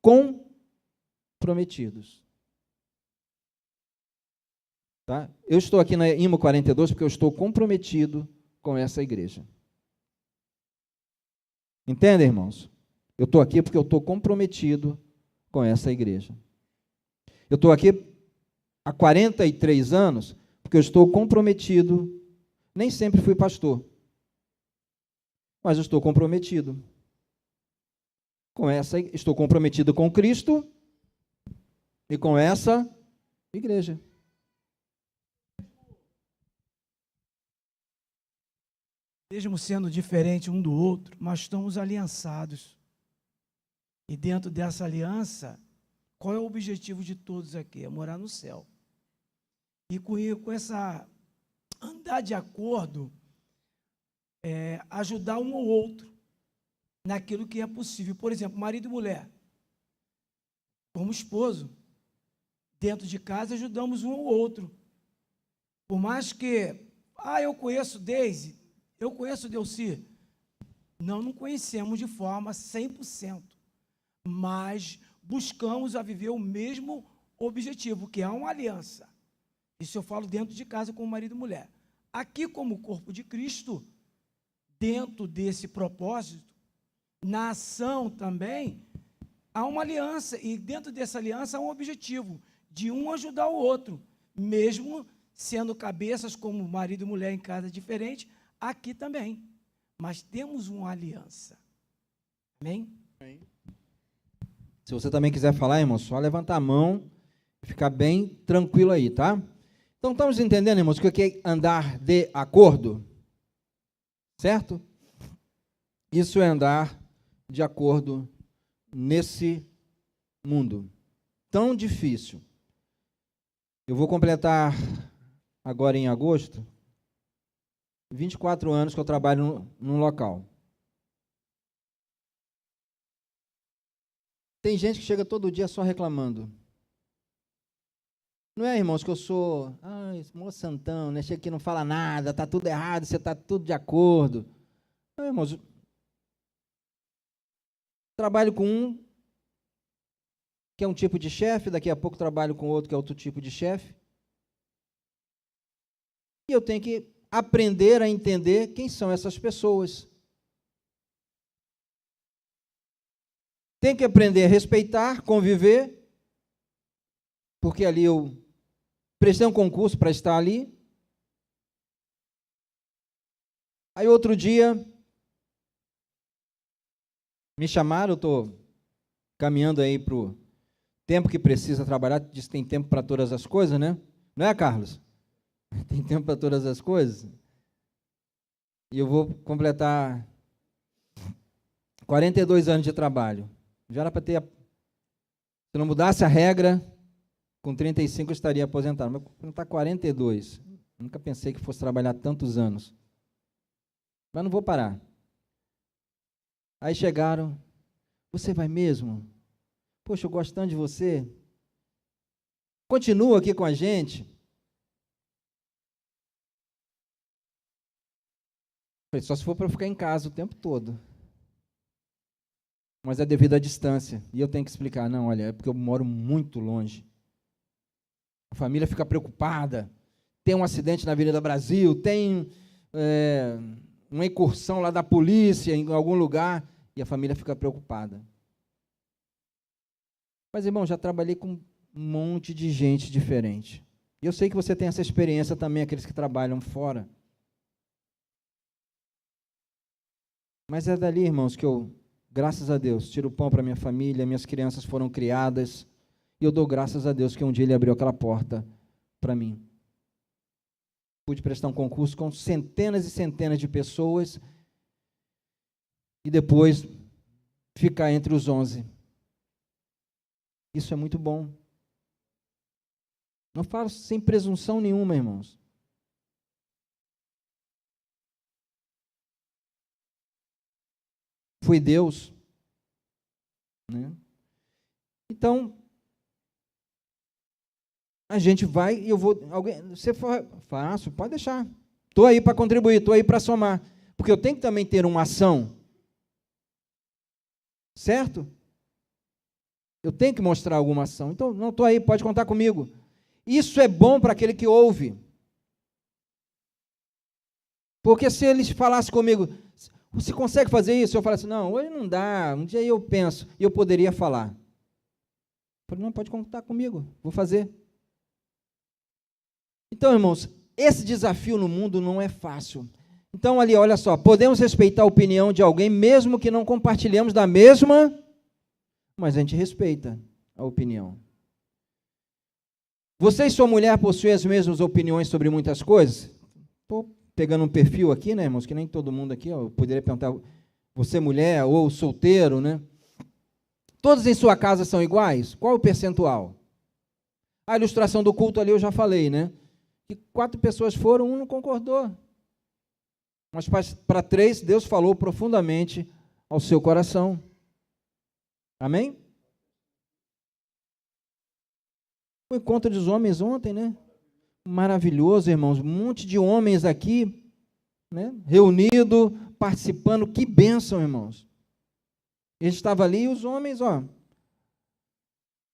comprometidos. Tá? Eu estou aqui na IMO 42 porque eu estou comprometido com essa igreja. Entendem, irmãos? Eu estou aqui porque eu estou comprometido com essa igreja. Eu estou aqui há 43 anos porque eu estou comprometido. Nem sempre fui pastor, mas eu estou comprometido com essa. Estou comprometido com Cristo e com essa igreja. Mesmo sendo diferente um do outro, mas estamos aliançados. E dentro dessa aliança, qual é o objetivo de todos aqui? É morar no céu. E com essa andar de acordo, ajudar um ao outro naquilo que é possível. Por exemplo, marido e mulher. Como esposo, dentro de casa, ajudamos um ao outro. Por mais que, eu conheço Deise, eu conheço Delci. Não conhecemos de forma 100%, mas buscamos a viver o mesmo objetivo, que é uma aliança. Isso eu falo dentro de casa com o marido e mulher. Aqui, como corpo de Cristo, dentro desse propósito, na ação também, há uma aliança, e dentro dessa aliança há um objetivo, de um ajudar o outro, mesmo sendo cabeças como marido e mulher em casa diferente, aqui também. mas temos uma aliança. Amém? Se você também quiser falar, irmão, só levantar a mão e ficar bem tranquilo aí, tá? Então, estamos entendendo, irmãos, o que é andar de acordo? Certo? Isso é andar de acordo nesse mundo tão difícil. Eu vou completar agora em agosto 24 anos que eu trabalho num local. Tem gente que chega todo dia só reclamando. Não é, irmãos, que eu sou moço santão, né? Chega aqui e não fala nada, está tudo errado, você está tudo de acordo. Não, irmãos, trabalho com um, que é um tipo de chefe, daqui a pouco trabalho com outro, que é outro tipo de chefe. E eu tenho que aprender a entender quem são essas pessoas. Tem que aprender a respeitar, conviver, porque ali eu prestei um concurso para estar ali. Aí outro dia, me chamaram, eu estou caminhando aí para o tempo que precisa trabalhar, diz que tem tempo para todas as coisas, né? Não é, Carlos? Tem tempo para todas as coisas. E eu vou completar 42 anos de trabalho. Já era para ter, se não mudasse a regra, com 35 eu estaria aposentado. Mas não está 42. Nunca pensei que fosse trabalhar tantos anos. Mas não vou parar. Aí chegaram, você vai mesmo? Poxa, eu gosto tanto de você. Continua aqui com a gente. Falei, só se for para eu ficar em casa o tempo todo. Mas é devido à distância. E eu tenho que explicar, não, olha, é porque eu moro muito longe. A família fica preocupada. Tem um acidente na Avenida Brasil, tem uma incursão lá da polícia em algum lugar, e a família fica preocupada. Mas, irmão, já trabalhei com um monte de gente diferente. E eu sei que você tem essa experiência também, aqueles que trabalham fora. Mas é dali, irmãos, que eu, graças a Deus, tiro o pão para minha família, minhas crianças foram criadas, e eu dou graças a Deus que um dia Ele abriu aquela porta para mim. Pude prestar um concurso com centenas e centenas de pessoas, e depois ficar entre os 11. Isso é muito bom. Não falo sem presunção nenhuma, irmãos. Foi Deus, né? Então, a gente vai e eu vou... Você faço, pode deixar. Estou aí para contribuir, estou aí para somar. Porque eu tenho que também ter uma ação. Certo? Eu tenho que mostrar alguma ação. Então, não estou aí, pode contar comigo. Isso é bom para aquele que ouve. Porque se eles falassem comigo, você consegue fazer isso? Eu falasse, não, hoje não dá, um dia eu penso, e eu poderia falar. Eu falei, não, pode contar comigo, vou fazer. Então, irmãos, esse desafio no mundo não é fácil. Então, ali, olha só, podemos respeitar a opinião de alguém, mesmo que não compartilhemos da mesma, mas a gente respeita a opinião. Você e sua mulher possuem as mesmas opiniões sobre muitas coisas? Estou pegando um perfil aqui, né, irmãos, que nem todo mundo aqui, ó, eu poderia perguntar, você mulher ou solteiro, né? Todos em sua casa são iguais? Qual o percentual? A ilustração do culto ali eu já falei, né? Que 4 pessoas foram, um não concordou. Mas para 3, Deus falou profundamente ao seu coração. Amém? O encontro dos homens ontem, né? Maravilhoso, irmãos. Um monte de homens aqui, né? Reunido, participando. Que bênção, irmãos. A gente estava ali e os homens, ó.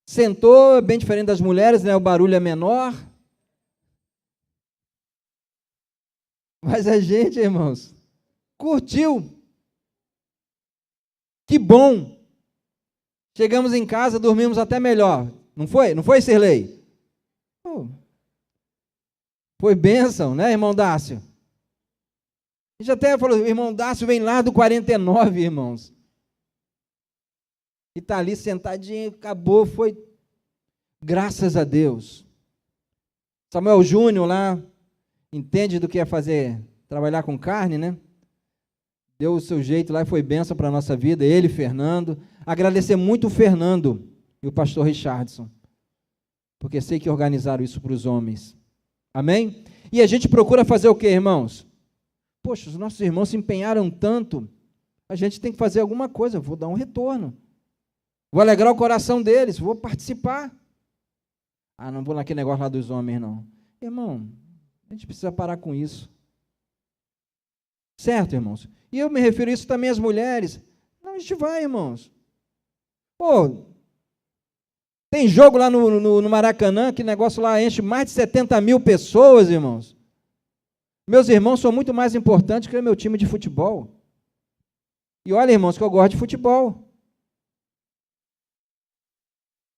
Sentou, bem diferente das mulheres, né? O barulho é menor. Mas a gente, irmãos, curtiu. Que bom. Chegamos em casa, dormimos até melhor. Não foi? Não foi, Sirlei? Foi bênção, né, irmão Dácio? A gente até falou, o irmão Dácio vem lá do 49, irmãos. E está ali sentadinho, acabou, foi. Graças a Deus. Samuel Júnior lá, entende do que é fazer, trabalhar com carne, né? Deu o seu jeito lá e foi bênção para a nossa vida, ele, Fernando. Agradecer muito o Fernando e o pastor Richardson, porque sei que organizaram isso para os homens. Amém? E a gente procura fazer o quê, irmãos? Poxa, os nossos irmãos se empenharam tanto, a gente tem que fazer alguma coisa, vou dar um retorno. Vou alegrar o coração deles, vou participar. Ah, não vou naquele negócio lá dos homens, não. Irmão, a gente precisa parar com isso. Certo, irmãos? E eu me refiro a isso também às mulheres. Não, a gente vai, irmãos. Pô, tem jogo lá no Maracanã, que negócio lá enche mais de 70 mil pessoas, irmãos. Meus irmãos são muito mais importantes que o meu time de futebol. E olha, irmãos, que eu gosto de futebol.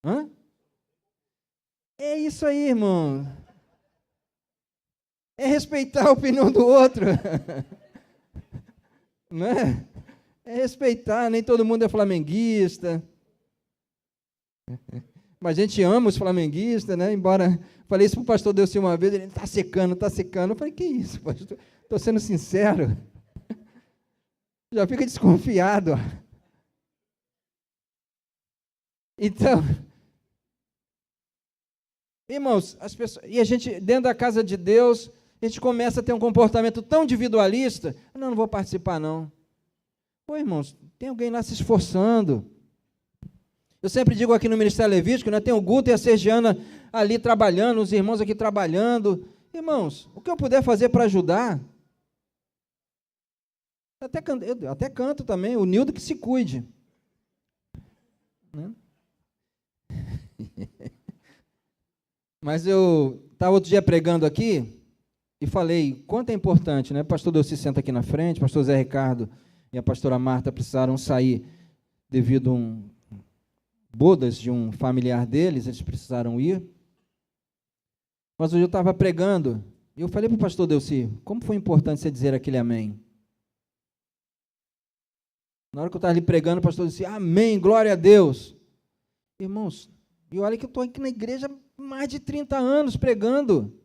Hã? É isso aí, irmão. É respeitar a opinião do outro. Não é? É respeitar, nem todo mundo é flamenguista. Mas a gente ama os flamenguistas, né? Embora, falei isso para o pastor Delci uma vez, ele está secando, está secando. Eu falei, que isso, pastor? Estou sendo sincero. Já fica desconfiado. Então, irmãos, as pessoas, e a gente, dentro da casa de Deus, a gente começa a ter um comportamento tão individualista, não vou participar, não. Pô, irmãos, tem alguém lá se esforçando. Eu sempre digo aqui no Ministério Levítico, né, tem o Guto e a Sergiana ali trabalhando, os irmãos aqui trabalhando. Irmãos, o que eu puder fazer para ajudar, eu até canto também, o Nildo que se cuide. Né? Mas eu estava outro dia pregando aqui e falei quanto é importante, né? O pastor Delci senta aqui na frente, o pastor Zé Ricardo e a pastora Marta precisaram sair devido a bodas de um familiar deles, eles precisaram ir. Mas hoje eu estava pregando e eu falei para o pastor Delci, como foi importante você dizer aquele amém? Na hora que eu estava ali pregando, o pastor disse, amém, glória a Deus. Irmãos, e olha que eu estou aqui na igreja há mais de 30 anos pregando.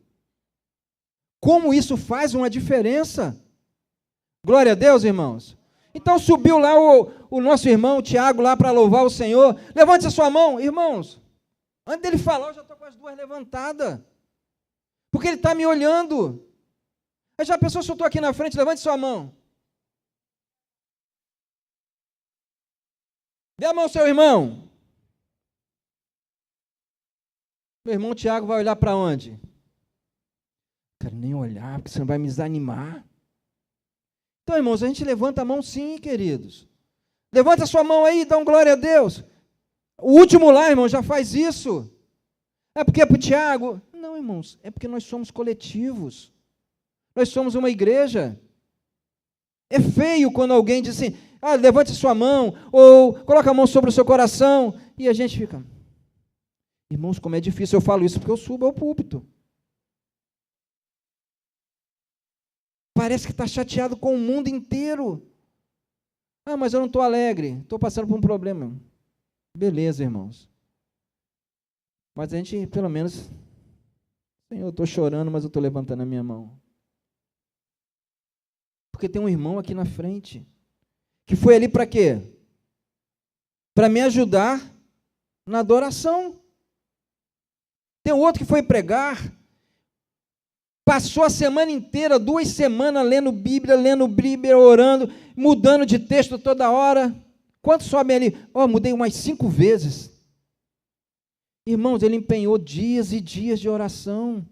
Como isso faz uma diferença? Glória a Deus, irmãos. Então subiu lá o nosso irmão Tiago lá para louvar o Senhor. Levante a sua mão, irmãos. Antes dele falar, eu já estou com as duas levantadas. Porque ele está me olhando. Aí já a pessoa soltou aqui na frente, levante sua mão. Dê a mão ao seu irmão. Meu irmão Tiago vai olhar para onde? Não quero nem olhar, porque você não vai me desanimar. Então, irmãos, a gente levanta a mão sim, queridos. Levanta a sua mão aí, dá um glória a Deus. O último lá, irmão, já faz isso. É porque é para o Tiago? Não, irmãos, é porque nós somos coletivos. Nós somos uma igreja. É feio quando alguém diz assim, levante sua mão, ou coloca a mão sobre o seu coração, e a gente fica... Irmãos, como é difícil, eu falo isso porque eu subo ao púlpito. Parece que está chateado com o mundo inteiro. Mas eu não estou alegre, estou passando por um problema. Beleza, irmãos. Mas a gente, pelo menos, Senhor, eu estou chorando, mas eu estou levantando a minha mão. Porque tem um irmão aqui na frente, que foi ali para quê? Para me ajudar na adoração. Tem outro que foi pregar, passou a semana inteira, 2 semanas lendo Bíblia, orando, mudando de texto toda hora. Quantos sobem ali? Mudei umas 5 vezes. Irmãos, ele empenhou dias e dias de oração.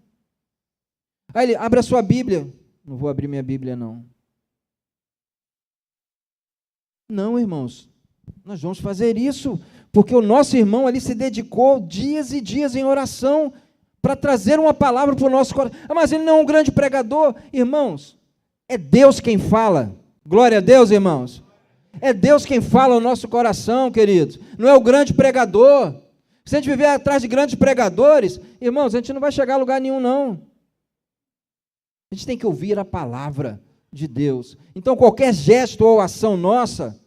Aí ele, abre a sua Bíblia. Não vou abrir minha Bíblia, não. Não, irmãos, nós vamos fazer isso, porque o nosso irmão ali se dedicou dias e dias em oração para trazer uma palavra para o nosso coração. Mas ele não é um grande pregador. Irmãos, é Deus quem fala. Glória a Deus, irmãos. É Deus quem fala ao nosso coração, queridos. Não é o grande pregador. Se a gente viver atrás de grandes pregadores, irmãos, a gente não vai chegar a lugar nenhum, não. A gente tem que ouvir a palavra. de Deus. Então, qualquer gesto ou ação nossa,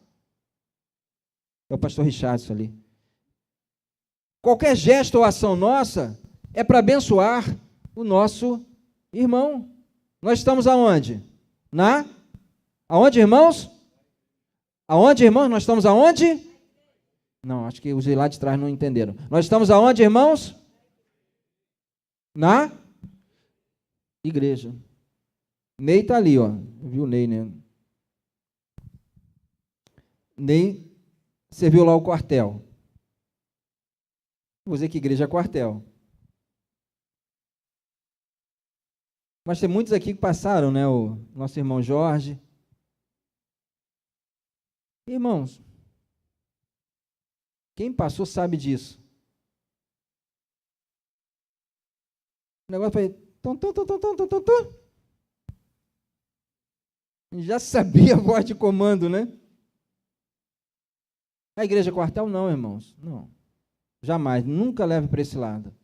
é o pastor Richardson ali, qualquer gesto ou ação nossa é para abençoar o nosso irmão. Nós estamos aonde? Aonde, irmãos? Aonde, irmãos? Nós estamos aonde? Não, acho que os de lá de trás não entenderam. Nós estamos aonde, irmãos? Na igreja. Ney está ali, ó. Viu o Ney, né? Ney serviu lá o quartel. Vou dizer que igreja é quartel. Mas tem muitos aqui que passaram, né? O nosso irmão Jorge. Irmãos, quem passou sabe disso. O negócio foi... Já sabia a voz de comando, né? A igreja quartel não, irmãos. Não. Jamais. Nunca leve para esse lado.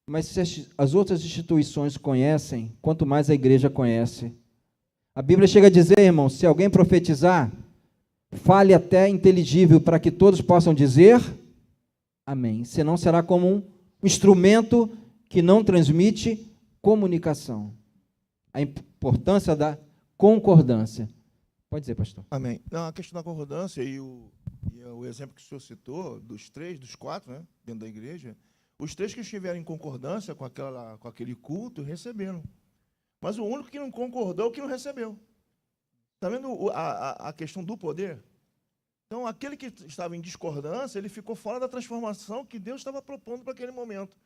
Mas se as outras instituições conhecem, quanto mais a igreja conhece. A Bíblia chega a dizer, irmão, se alguém profetizar, fale até inteligível para que todos possam dizer amém. Senão será como um instrumento que não transmite comunicação. A importância da concordância. Pode dizer, pastor. Amém. Não, a questão da concordância e o exemplo que o senhor citou, dos 4, né, dentro da igreja, os 3 que estiveram em concordância com aquele culto receberam. Mas o único que não concordou é o que não recebeu. Está vendo a questão do poder? Então, aquele que estava em discordância, ele ficou fora da transformação que Deus estava propondo para aquele momento.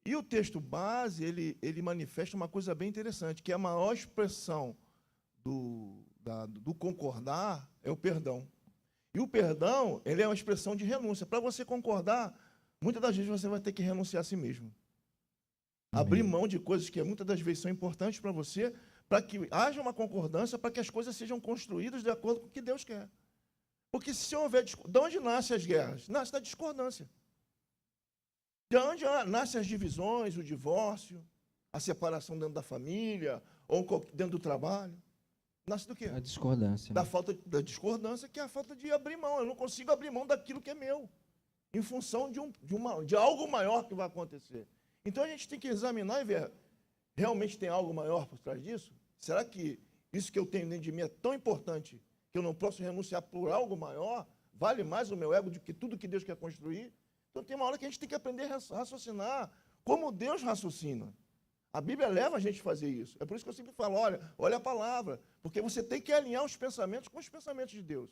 E o texto base, ele manifesta uma coisa bem interessante, que a maior expressão do concordar é o perdão. E o perdão, ele é uma expressão de renúncia. Para você concordar, muitas das vezes você vai ter que renunciar a si mesmo. Abrir mão de coisas que muitas das vezes são importantes para você, para que haja uma concordância, para que as coisas sejam construídas de acordo com o que Deus quer. Porque se houver... De onde nascem as guerras? Nasce da discordância. De onde nascem as divisões, o divórcio, a separação dentro da família, ou dentro do trabalho? Nasce do quê? A discordância. Da discordância, que é a falta de abrir mão. Eu não consigo abrir mão daquilo que é meu, em função de algo maior que vai acontecer. Então, a gente tem que examinar e ver, realmente tem algo maior por trás disso? Será que isso que eu tenho dentro de mim é tão importante que eu não posso renunciar por algo maior? Vale mais o meu ego do que tudo que Deus quer construir? Então, tem uma hora que a gente tem que aprender a raciocinar como Deus raciocina. A Bíblia leva a gente a fazer isso. É por isso que eu sempre falo, olha a palavra, porque você tem que alinhar os pensamentos com os pensamentos de Deus.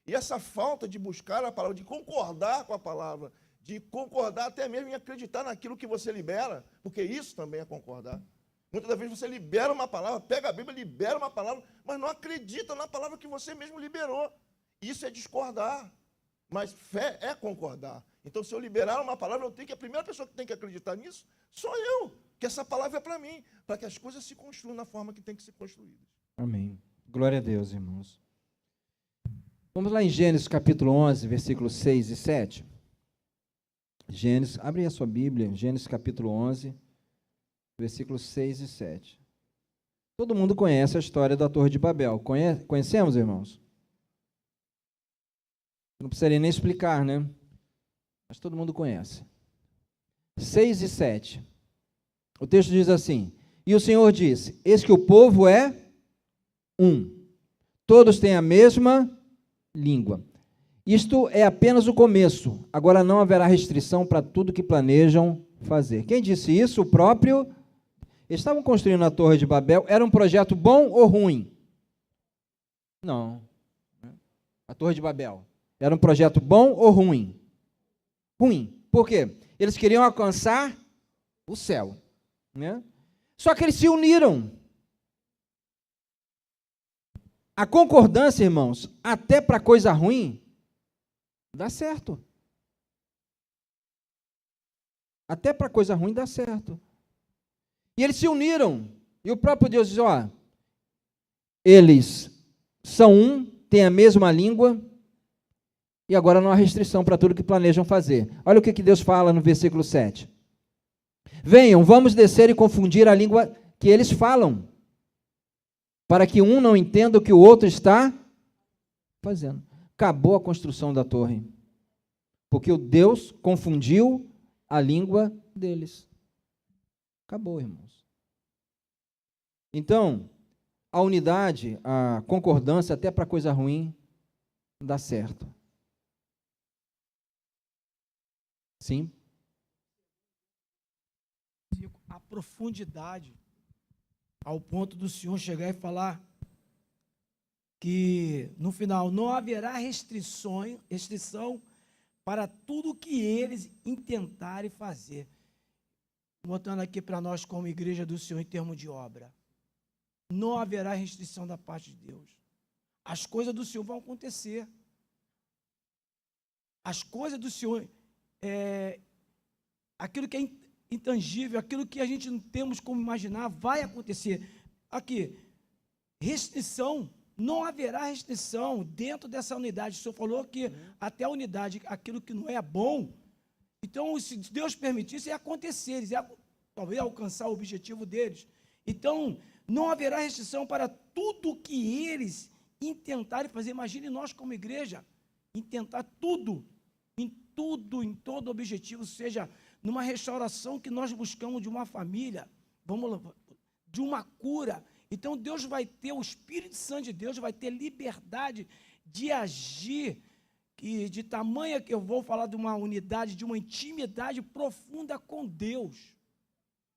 E essa falta de buscar a palavra, de concordar com a palavra, de concordar até mesmo em acreditar naquilo que você libera, porque isso também é concordar. Muitas das vezes você libera uma palavra, pega a Bíblia, libera uma palavra, mas não acredita na palavra que você mesmo liberou. Isso é discordar. Mas fé é concordar. Então, se eu liberar uma palavra, a primeira pessoa que tem que acreditar nisso sou eu, que essa palavra é para mim, para que as coisas se construam na forma que tem que ser construídas. Amém. Glória a Deus, irmãos. Vamos lá em Gênesis capítulo 11, versículos 6 e 7. Gênesis, abre a sua Bíblia, Gênesis capítulo 11, versículos 6 e 7. Todo mundo conhece a história da Torre de Babel. Conhecemos, irmãos? Não precisaria nem explicar, né? Mas todo mundo conhece. 6 e 7. O texto diz assim: E o Senhor disse, eis que o povo é um. Todos têm a mesma língua. Isto é apenas o começo. Agora não haverá restrição para tudo que planejam fazer. Quem disse isso? O próprio... Eles estavam construindo a Torre de Babel. Era um projeto bom ou ruim? Não. A Torre de Babel. Era um projeto bom ou ruim? Ruim. Por quê? Eles queriam alcançar o céu, né? Só que eles se uniram. A concordância, irmãos, até para coisa ruim, dá certo. Até para coisa ruim dá certo. E eles se uniram. E o próprio Deus diz, eles são um, têm a mesma língua, e agora não há restrição para tudo que planejam fazer. Olha o que Deus fala no versículo 7. Venham, vamos descer e confundir a língua que eles falam, para que um não entenda o que o outro está fazendo. Acabou a construção da torre, porque o Deus confundiu a língua deles. Acabou, irmãos. Então, a unidade, a concordância, até para coisa ruim, dá certo. Sim? A profundidade, ao ponto do Senhor chegar e falar que, no final, não haverá restrição para tudo que eles intentarem fazer. Botando aqui para nós, como igreja do Senhor, em termos de obra. Não haverá restrição da parte de Deus. As coisas do Senhor vão acontecer. As coisas do Senhor, aquilo que é intangível, aquilo que a gente não temos como imaginar, vai acontecer. Aqui, restrição, não haverá restrição dentro dessa unidade. O Senhor falou que até a unidade, aquilo que não é bom, então, se Deus permitisse, ia acontecer, eles iam talvez alcançar o objetivo deles. Então, não haverá restrição para tudo que eles intentarem fazer. Imagine nós como igreja, intentar tudo, em todo objetivo, seja numa restauração que nós buscamos de uma família, de uma cura. Então, Deus vai ter, o Espírito Santo de Deus vai ter liberdade de agir, e de tamanha que eu vou falar de uma unidade, de uma intimidade profunda com Deus.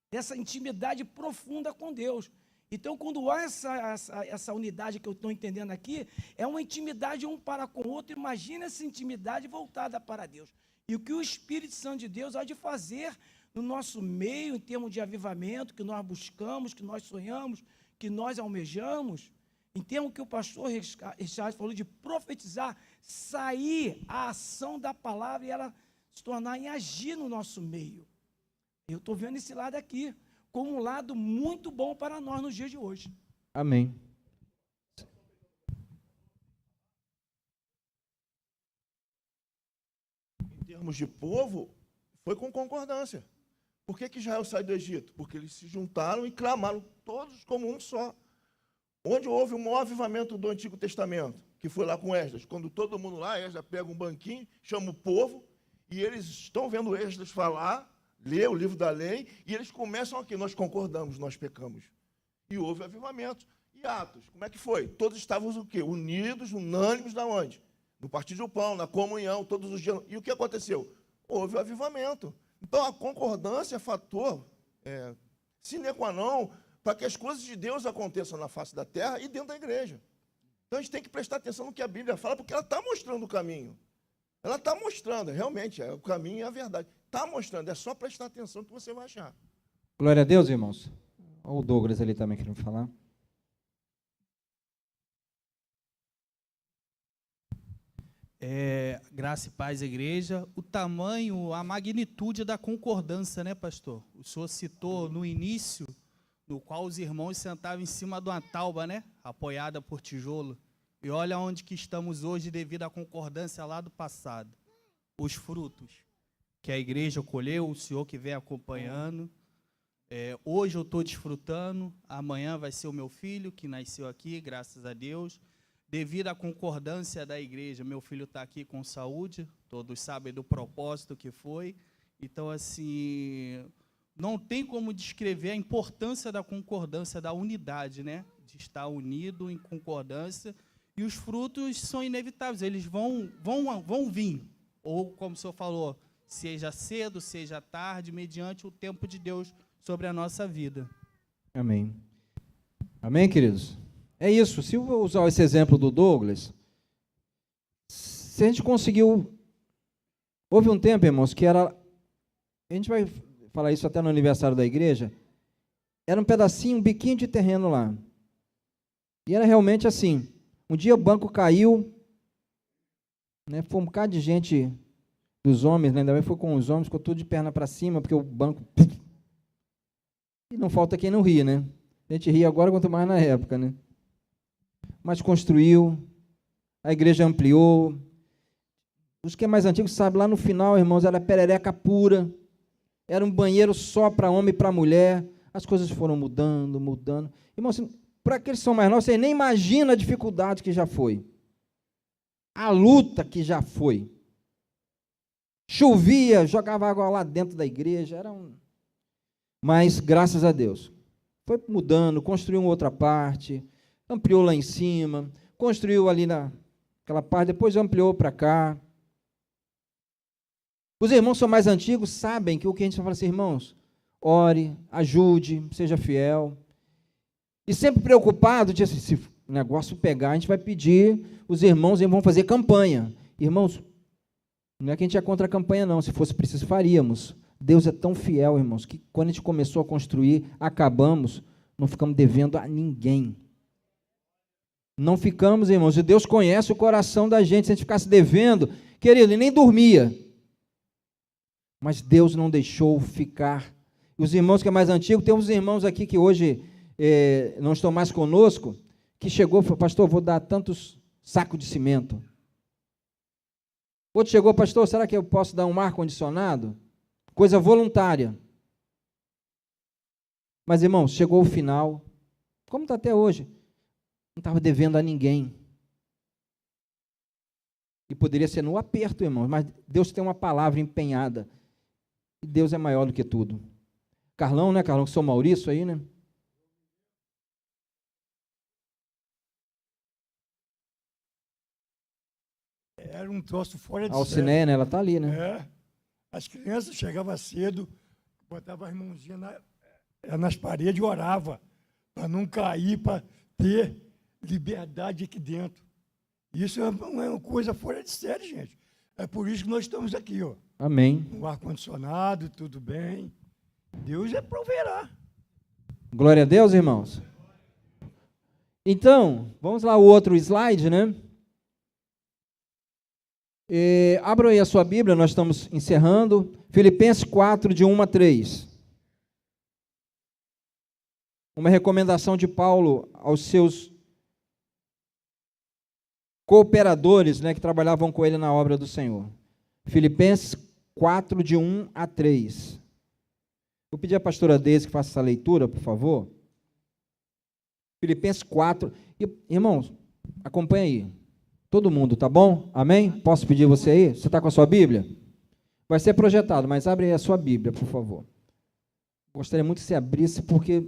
Essa intimidade profunda com Deus. Então, quando há essa unidade que eu estou entendendo aqui, é uma intimidade um para com o outro. Imagina essa intimidade voltada para Deus. E o que o Espírito Santo de Deus há de fazer no nosso meio, em termos de avivamento, que nós buscamos, que nós sonhamos, que nós almejamos, em termos que o pastor Richard falou de profetizar, sair a ação da palavra e ela se tornar em agir no nosso meio. Eu estou vendo esse lado aqui como um lado muito bom para nós nos dias de hoje. Amém. Em termos de povo, foi com concordância. Por que Israel saiu do Egito? Porque eles se juntaram e clamaram, todos como um só. Onde houve o maior avivamento do Antigo Testamento, que foi lá com Esdras, quando todo mundo lá, Esdras pega um banquinho, chama o povo, e eles estão vendo Esdras falar, ler o livro da lei, e eles começam aqui, nós concordamos, nós pecamos. E houve avivamento. E Atos, como é que foi? Todos estavam o quê? Unidos, unânimes, da onde? No partir do pão, na comunhão, todos os dias. E o que aconteceu? Houve o avivamento. Então, a concordância é fator sine qua non para que as coisas de Deus aconteçam na face da terra e dentro da igreja. Então, a gente tem que prestar atenção no que a Bíblia fala, porque ela está mostrando o caminho. Ela está mostrando, realmente, o caminho e a verdade. Está mostrando, é só prestar atenção que você vai achar. Glória a Deus, irmãos. Olha o Douglas ali também querendo falar. Graça e paz, igreja. O tamanho, a magnitude da concordância, né, pastor? O senhor citou no início, no qual os irmãos sentavam em cima de uma tauba, né, apoiada por tijolo. E olha onde que estamos hoje devido à concordância lá do passado. Os frutos que a igreja colheu, o senhor que vem acompanhando. Hoje eu estou desfrutando, amanhã vai ser o meu filho que nasceu aqui, graças a Deus. Devido à concordância da igreja, meu filho está aqui com saúde, todos sabem do propósito que foi. Então, assim, não tem como descrever a importância da concordância, da unidade, né? De estar unido em concordância. E os frutos são inevitáveis, eles vão vir. Ou, como o senhor falou, seja cedo, seja tarde, mediante o tempo de Deus sobre a nossa vida. Amém. Amém, queridos? É isso. Se eu vou usar esse exemplo do Douglas, se a gente conseguiu... Houve um tempo, irmãos, que era... A gente vai falar isso até no aniversário da igreja. Era um pedacinho, um biquinho de terreno lá. E era realmente assim. Um dia o banco caiu, né, foi um bocado de gente dos homens, né, ainda bem foi com os homens, ficou tudo de perna para cima, porque o banco... E não falta quem não ri, né? A gente ri agora, quanto mais na época, né? Mas construiu, a igreja ampliou. Os que é mais antigos sabem, lá no final, irmãos, era perereca pura, era um banheiro só para homem e para mulher, as coisas foram mudando, mudando. Irmão, para aqueles que são mais novos, você nem imagina a dificuldade que já foi. A luta que já foi. Chovia, jogava água lá dentro da igreja, Mas, graças a Deus, foi mudando, construiu uma outra parte, ampliou lá em cima, construiu ali naquela parte, depois ampliou para cá. Os irmãos que são mais antigos sabem que o que a gente fala assim, irmãos, ore, ajude, seja fiel. E sempre preocupado, se o negócio pegar, a gente vai pedir, os irmãos vão fazer campanha. Irmãos, não é que a gente é contra a campanha, não. Se fosse preciso, faríamos. Deus é tão fiel, irmãos, que quando a gente começou a construir, acabamos, não ficamos devendo a ninguém. Não ficamos, irmãos, e Deus conhece o coração da gente. Se a gente ficasse devendo, querido, ele nem dormia. Mas Deus não deixou ficar. E os irmãos que é mais antigo, tem uns irmãos aqui que hoje não estão mais conosco, que chegou e falou, pastor, vou dar tantos sacos de cimento. Outro chegou, pastor, será que eu posso dar um ar-condicionado? Coisa voluntária. Mas, irmãos, chegou o final, como está até hoje, não estava devendo a ninguém. E poderia ser no aperto, irmãos, mas Deus tem uma palavra empenhada. E Deus é maior do que tudo. Carlão, né, Carlão, que São Maurício aí, né? Era um troço fora de Alciné, né? Ela está ali, né? É. As crianças chegavam cedo, botavam as mãozinhas nas paredes e oravam, para não cair, para ter liberdade aqui dentro. Isso é uma coisa fora de série, gente. É por isso que nós estamos aqui, ó. Amém. O ar-condicionado, tudo bem. Deus proverá. Glória a Deus, irmãos. Então, vamos lá, o outro slide, né? Abra aí a sua Bíblia, nós estamos encerrando. Filipenses 4, de 1 a 3. Uma recomendação de Paulo aos seus cooperadores, né, que trabalhavam com ele na obra do Senhor. Filipenses 4, de 1 a 3. Vou pedir à pastora Deise que faça essa leitura, por favor. Filipenses 4. Irmãos, acompanha aí. Todo mundo, tá bom? Amém? Posso pedir você aí? Você está com a sua Bíblia? Vai ser projetado, mas abre aí a sua Bíblia, por favor. Gostaria muito que você abrisse, porque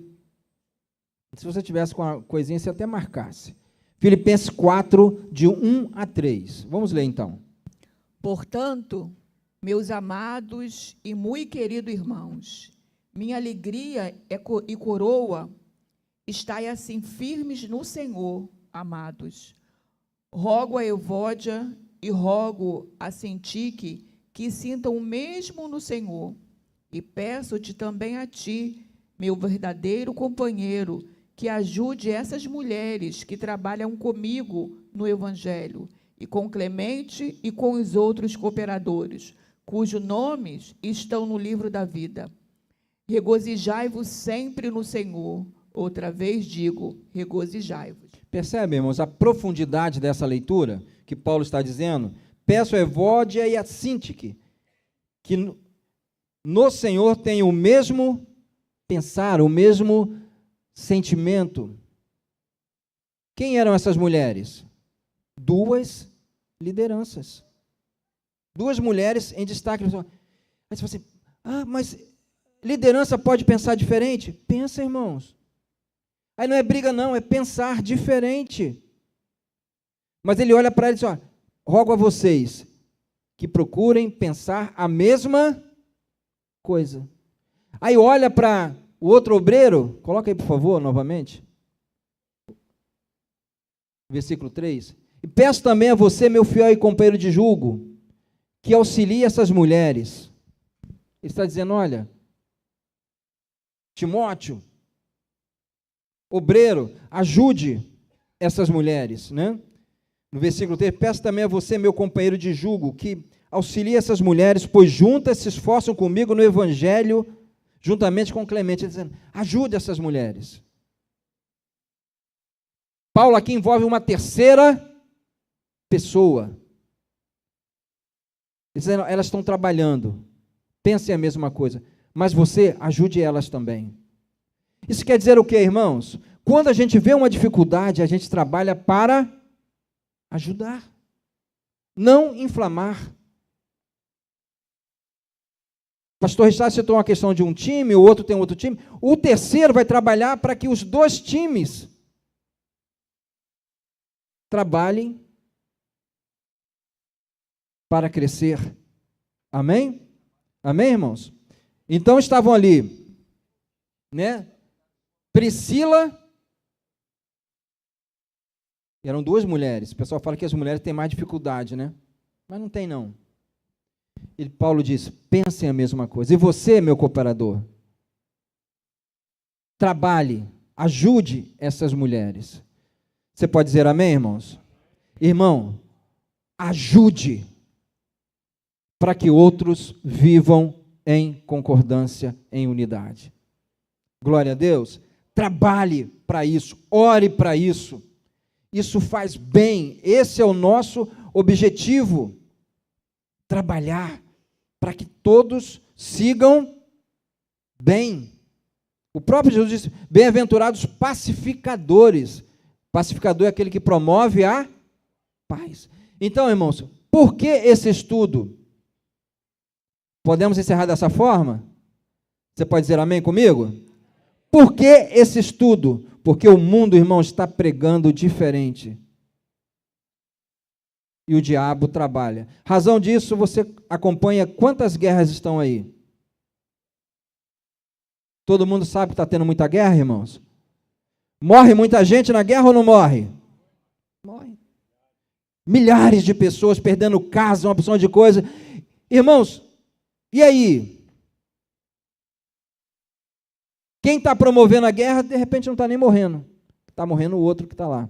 se você tivesse com uma coisinha, você até marcasse. Filipenses 4, de 1 a 3. Vamos ler, então. Portanto, meus amados e muito queridos irmãos, minha alegria e coroa, estai assim firmes no Senhor, amados. Rogo a Evódia e rogo a Sintique que sintam o mesmo no Senhor. E peço-te também a ti, meu verdadeiro companheiro, que ajude essas mulheres que trabalham comigo no Evangelho, e com Clemente e com os outros cooperadores, cujos nomes estão no livro da vida. Regozijai-vos sempre no Senhor. Outra vez digo, regozijai-vos. Percebe, irmãos, a profundidade dessa leitura que Paulo está dizendo? Peço a Evódia e a Sintique que no Senhor tenham o mesmo pensar, o mesmo sentimento. Quem eram essas mulheres? Duas lideranças. Duas mulheres em destaque. Aí você fala assim, mas liderança pode pensar diferente? Pensa, irmãos. Aí não é briga não, é pensar diferente. Mas ele olha para eles e diz, rogo a vocês que procurem pensar a mesma coisa. Aí olha para o outro obreiro, coloca aí por favor, novamente. Versículo 3. E peço também a você, meu fiel e companheiro de julgo, que auxilie essas mulheres. Ele está dizendo, olha, Timóteo, obreiro, ajude essas mulheres, né? No versículo 3, peço também a você, meu companheiro de julgo, que auxilie essas mulheres, pois juntas se esforçam comigo no Evangelho, juntamente com Clemente. Ele dizendo, ajude essas mulheres. Paulo aqui envolve uma terceira pessoa. Ele dizendo, elas estão trabalhando, pensem a mesma coisa, mas você ajude elas também. Isso quer dizer o quê, irmãos? Quando a gente vê uma dificuldade, a gente trabalha para ajudar, não inflamar. O pastor Richard citou uma questão de um time, o outro tem outro time. O terceiro vai trabalhar para que os dois times trabalhem para crescer. Amém? Amém, irmãos? Então estavam ali, né? Priscila, eram duas mulheres. O pessoal fala que as mulheres têm mais dificuldade, né? Mas não tem, não. E Paulo diz, pensem a mesma coisa. E você, meu cooperador, trabalhe, ajude essas mulheres. Você pode dizer amém, irmãos? Irmão, ajude para que outros vivam em concordância, em unidade. Glória a Deus. Trabalhe para isso, ore para isso. Isso faz bem, esse é o nosso objetivo. Trabalhar para que todos sigam bem. O próprio Jesus disse, bem-aventurados pacificadores. Pacificador é aquele que promove a paz. Então, irmãos, por que esse estudo? Podemos encerrar dessa forma? Você pode dizer amém comigo? Por que esse estudo? Porque o mundo, irmão, está pregando diferente. E o diabo trabalha. Razão disso, você acompanha quantas guerras estão aí? Todo mundo sabe que está tendo muita guerra, irmãos? Morre muita gente na guerra ou não morre? Morre. Milhares de pessoas perdendo casa, uma opção de coisa. Irmãos, e aí? Quem está promovendo a guerra, de repente não está nem morrendo. Está morrendo o outro que está lá.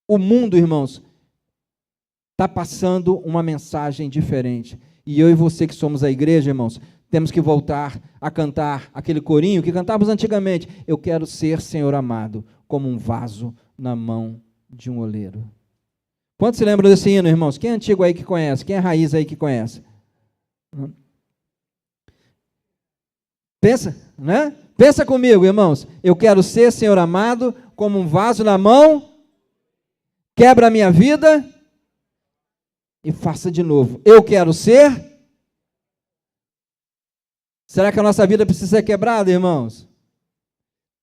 O mundo, irmãos, está passando uma mensagem diferente. E eu e você que somos a igreja, irmãos, temos que voltar a cantar aquele corinho que cantávamos antigamente. Eu quero ser, Senhor amado, como um vaso na mão de um oleiro. Quantos se lembram desse hino, irmãos? Quem é antigo aí que conhece? Quem é raiz aí que conhece? Pensa, né? Pensa comigo, irmãos. Eu quero ser, Senhor amado, como um vaso na mão, quebra a minha vida e faça de novo. Eu quero ser. Será que a nossa vida precisa ser quebrada, irmãos?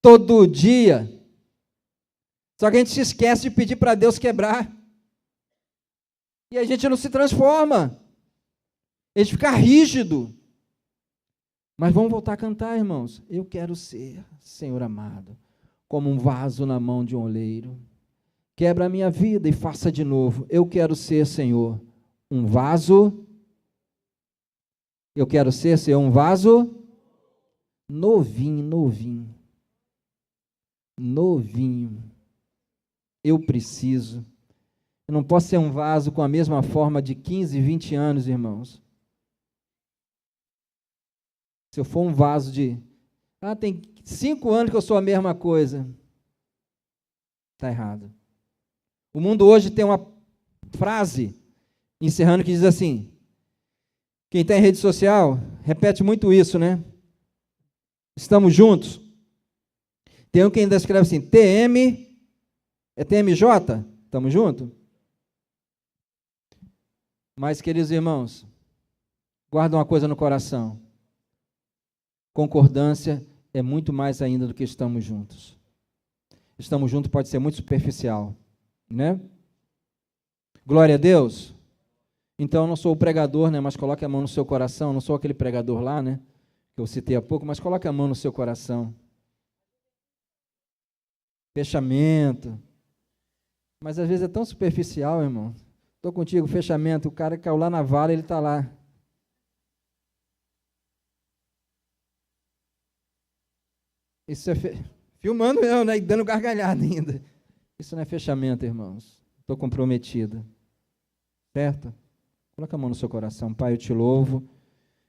Todo dia. Só que a gente se esquece de pedir para Deus quebrar. E a gente não se transforma. A gente fica rígido. Mas vamos voltar a cantar, irmãos. Eu quero ser, Senhor amado, como um vaso na mão de um oleiro. Quebra a minha vida e faça de novo. Eu quero ser, Senhor, um vaso. Eu quero ser, Senhor, um vaso novinho, novinho. Novinho. Eu preciso. Eu não posso ser um vaso com a mesma forma de 15, 20 anos, irmãos. Se eu for um vaso de... tem 5 anos que eu sou a mesma coisa. Está errado. O mundo hoje tem uma frase, encerrando, que diz assim, quem está em rede social, repete muito isso, né? Estamos juntos. Tem um que ainda escreve assim, TM, é TMJ? Estamos juntos? Mas, queridos irmãos, guarda uma coisa no coração. Concordância é muito mais ainda do que estamos juntos. Estamos juntos pode ser muito superficial, né? Glória a Deus. Então, eu não sou o pregador, né? Mas coloque a mão no seu coração. Eu não sou aquele pregador lá, né? Que eu citei há pouco, mas coloque a mão no seu coração. Fechamento. Mas às vezes é tão superficial, irmão. Estou contigo, fechamento. O cara que caiu lá na vala, ele está lá. Isso é filmando eu, né? E dando gargalhada ainda. Isso não é fechamento, irmãos. Estou comprometido. Certo? Coloca a mão no seu coração. Pai, eu te louvo.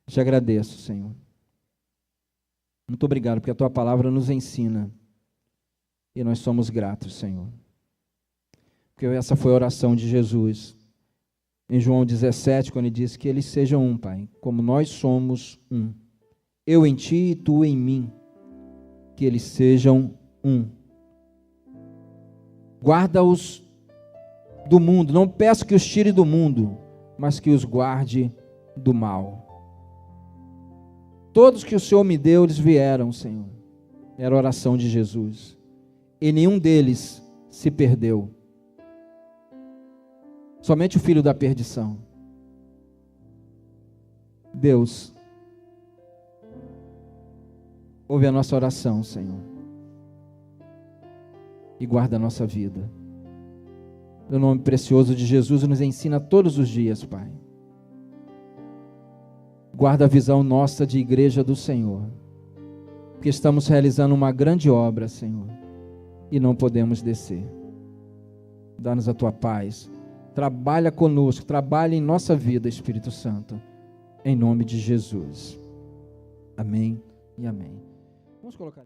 Te agradeço, Senhor. Muito obrigado, porque a tua palavra nos ensina. E nós somos gratos, Senhor. Porque essa foi a oração de Jesus. Em João 17, quando ele disse que eles sejam um, Pai, como nós somos um. eu em ti e tu em mim, que eles sejam um. Guarda-os do mundo, não peço que os tire do mundo, mas que os guarde do mal. Todos que o Senhor me deu, eles vieram, Senhor. Era a oração de Jesus. E nenhum deles se perdeu. Somente o filho da perdição. Deus, ouve a nossa oração, Senhor, e guarda a nossa vida. No nome precioso de Jesus, nos ensina todos os dias, Pai. Guarda a visão nossa de igreja do Senhor, porque estamos realizando uma grande obra, Senhor, e não podemos descer. Dá-nos a tua paz. Trabalha conosco, trabalha em nossa vida, Espírito Santo, em nome de Jesus. Amém e amém. Vamos colocar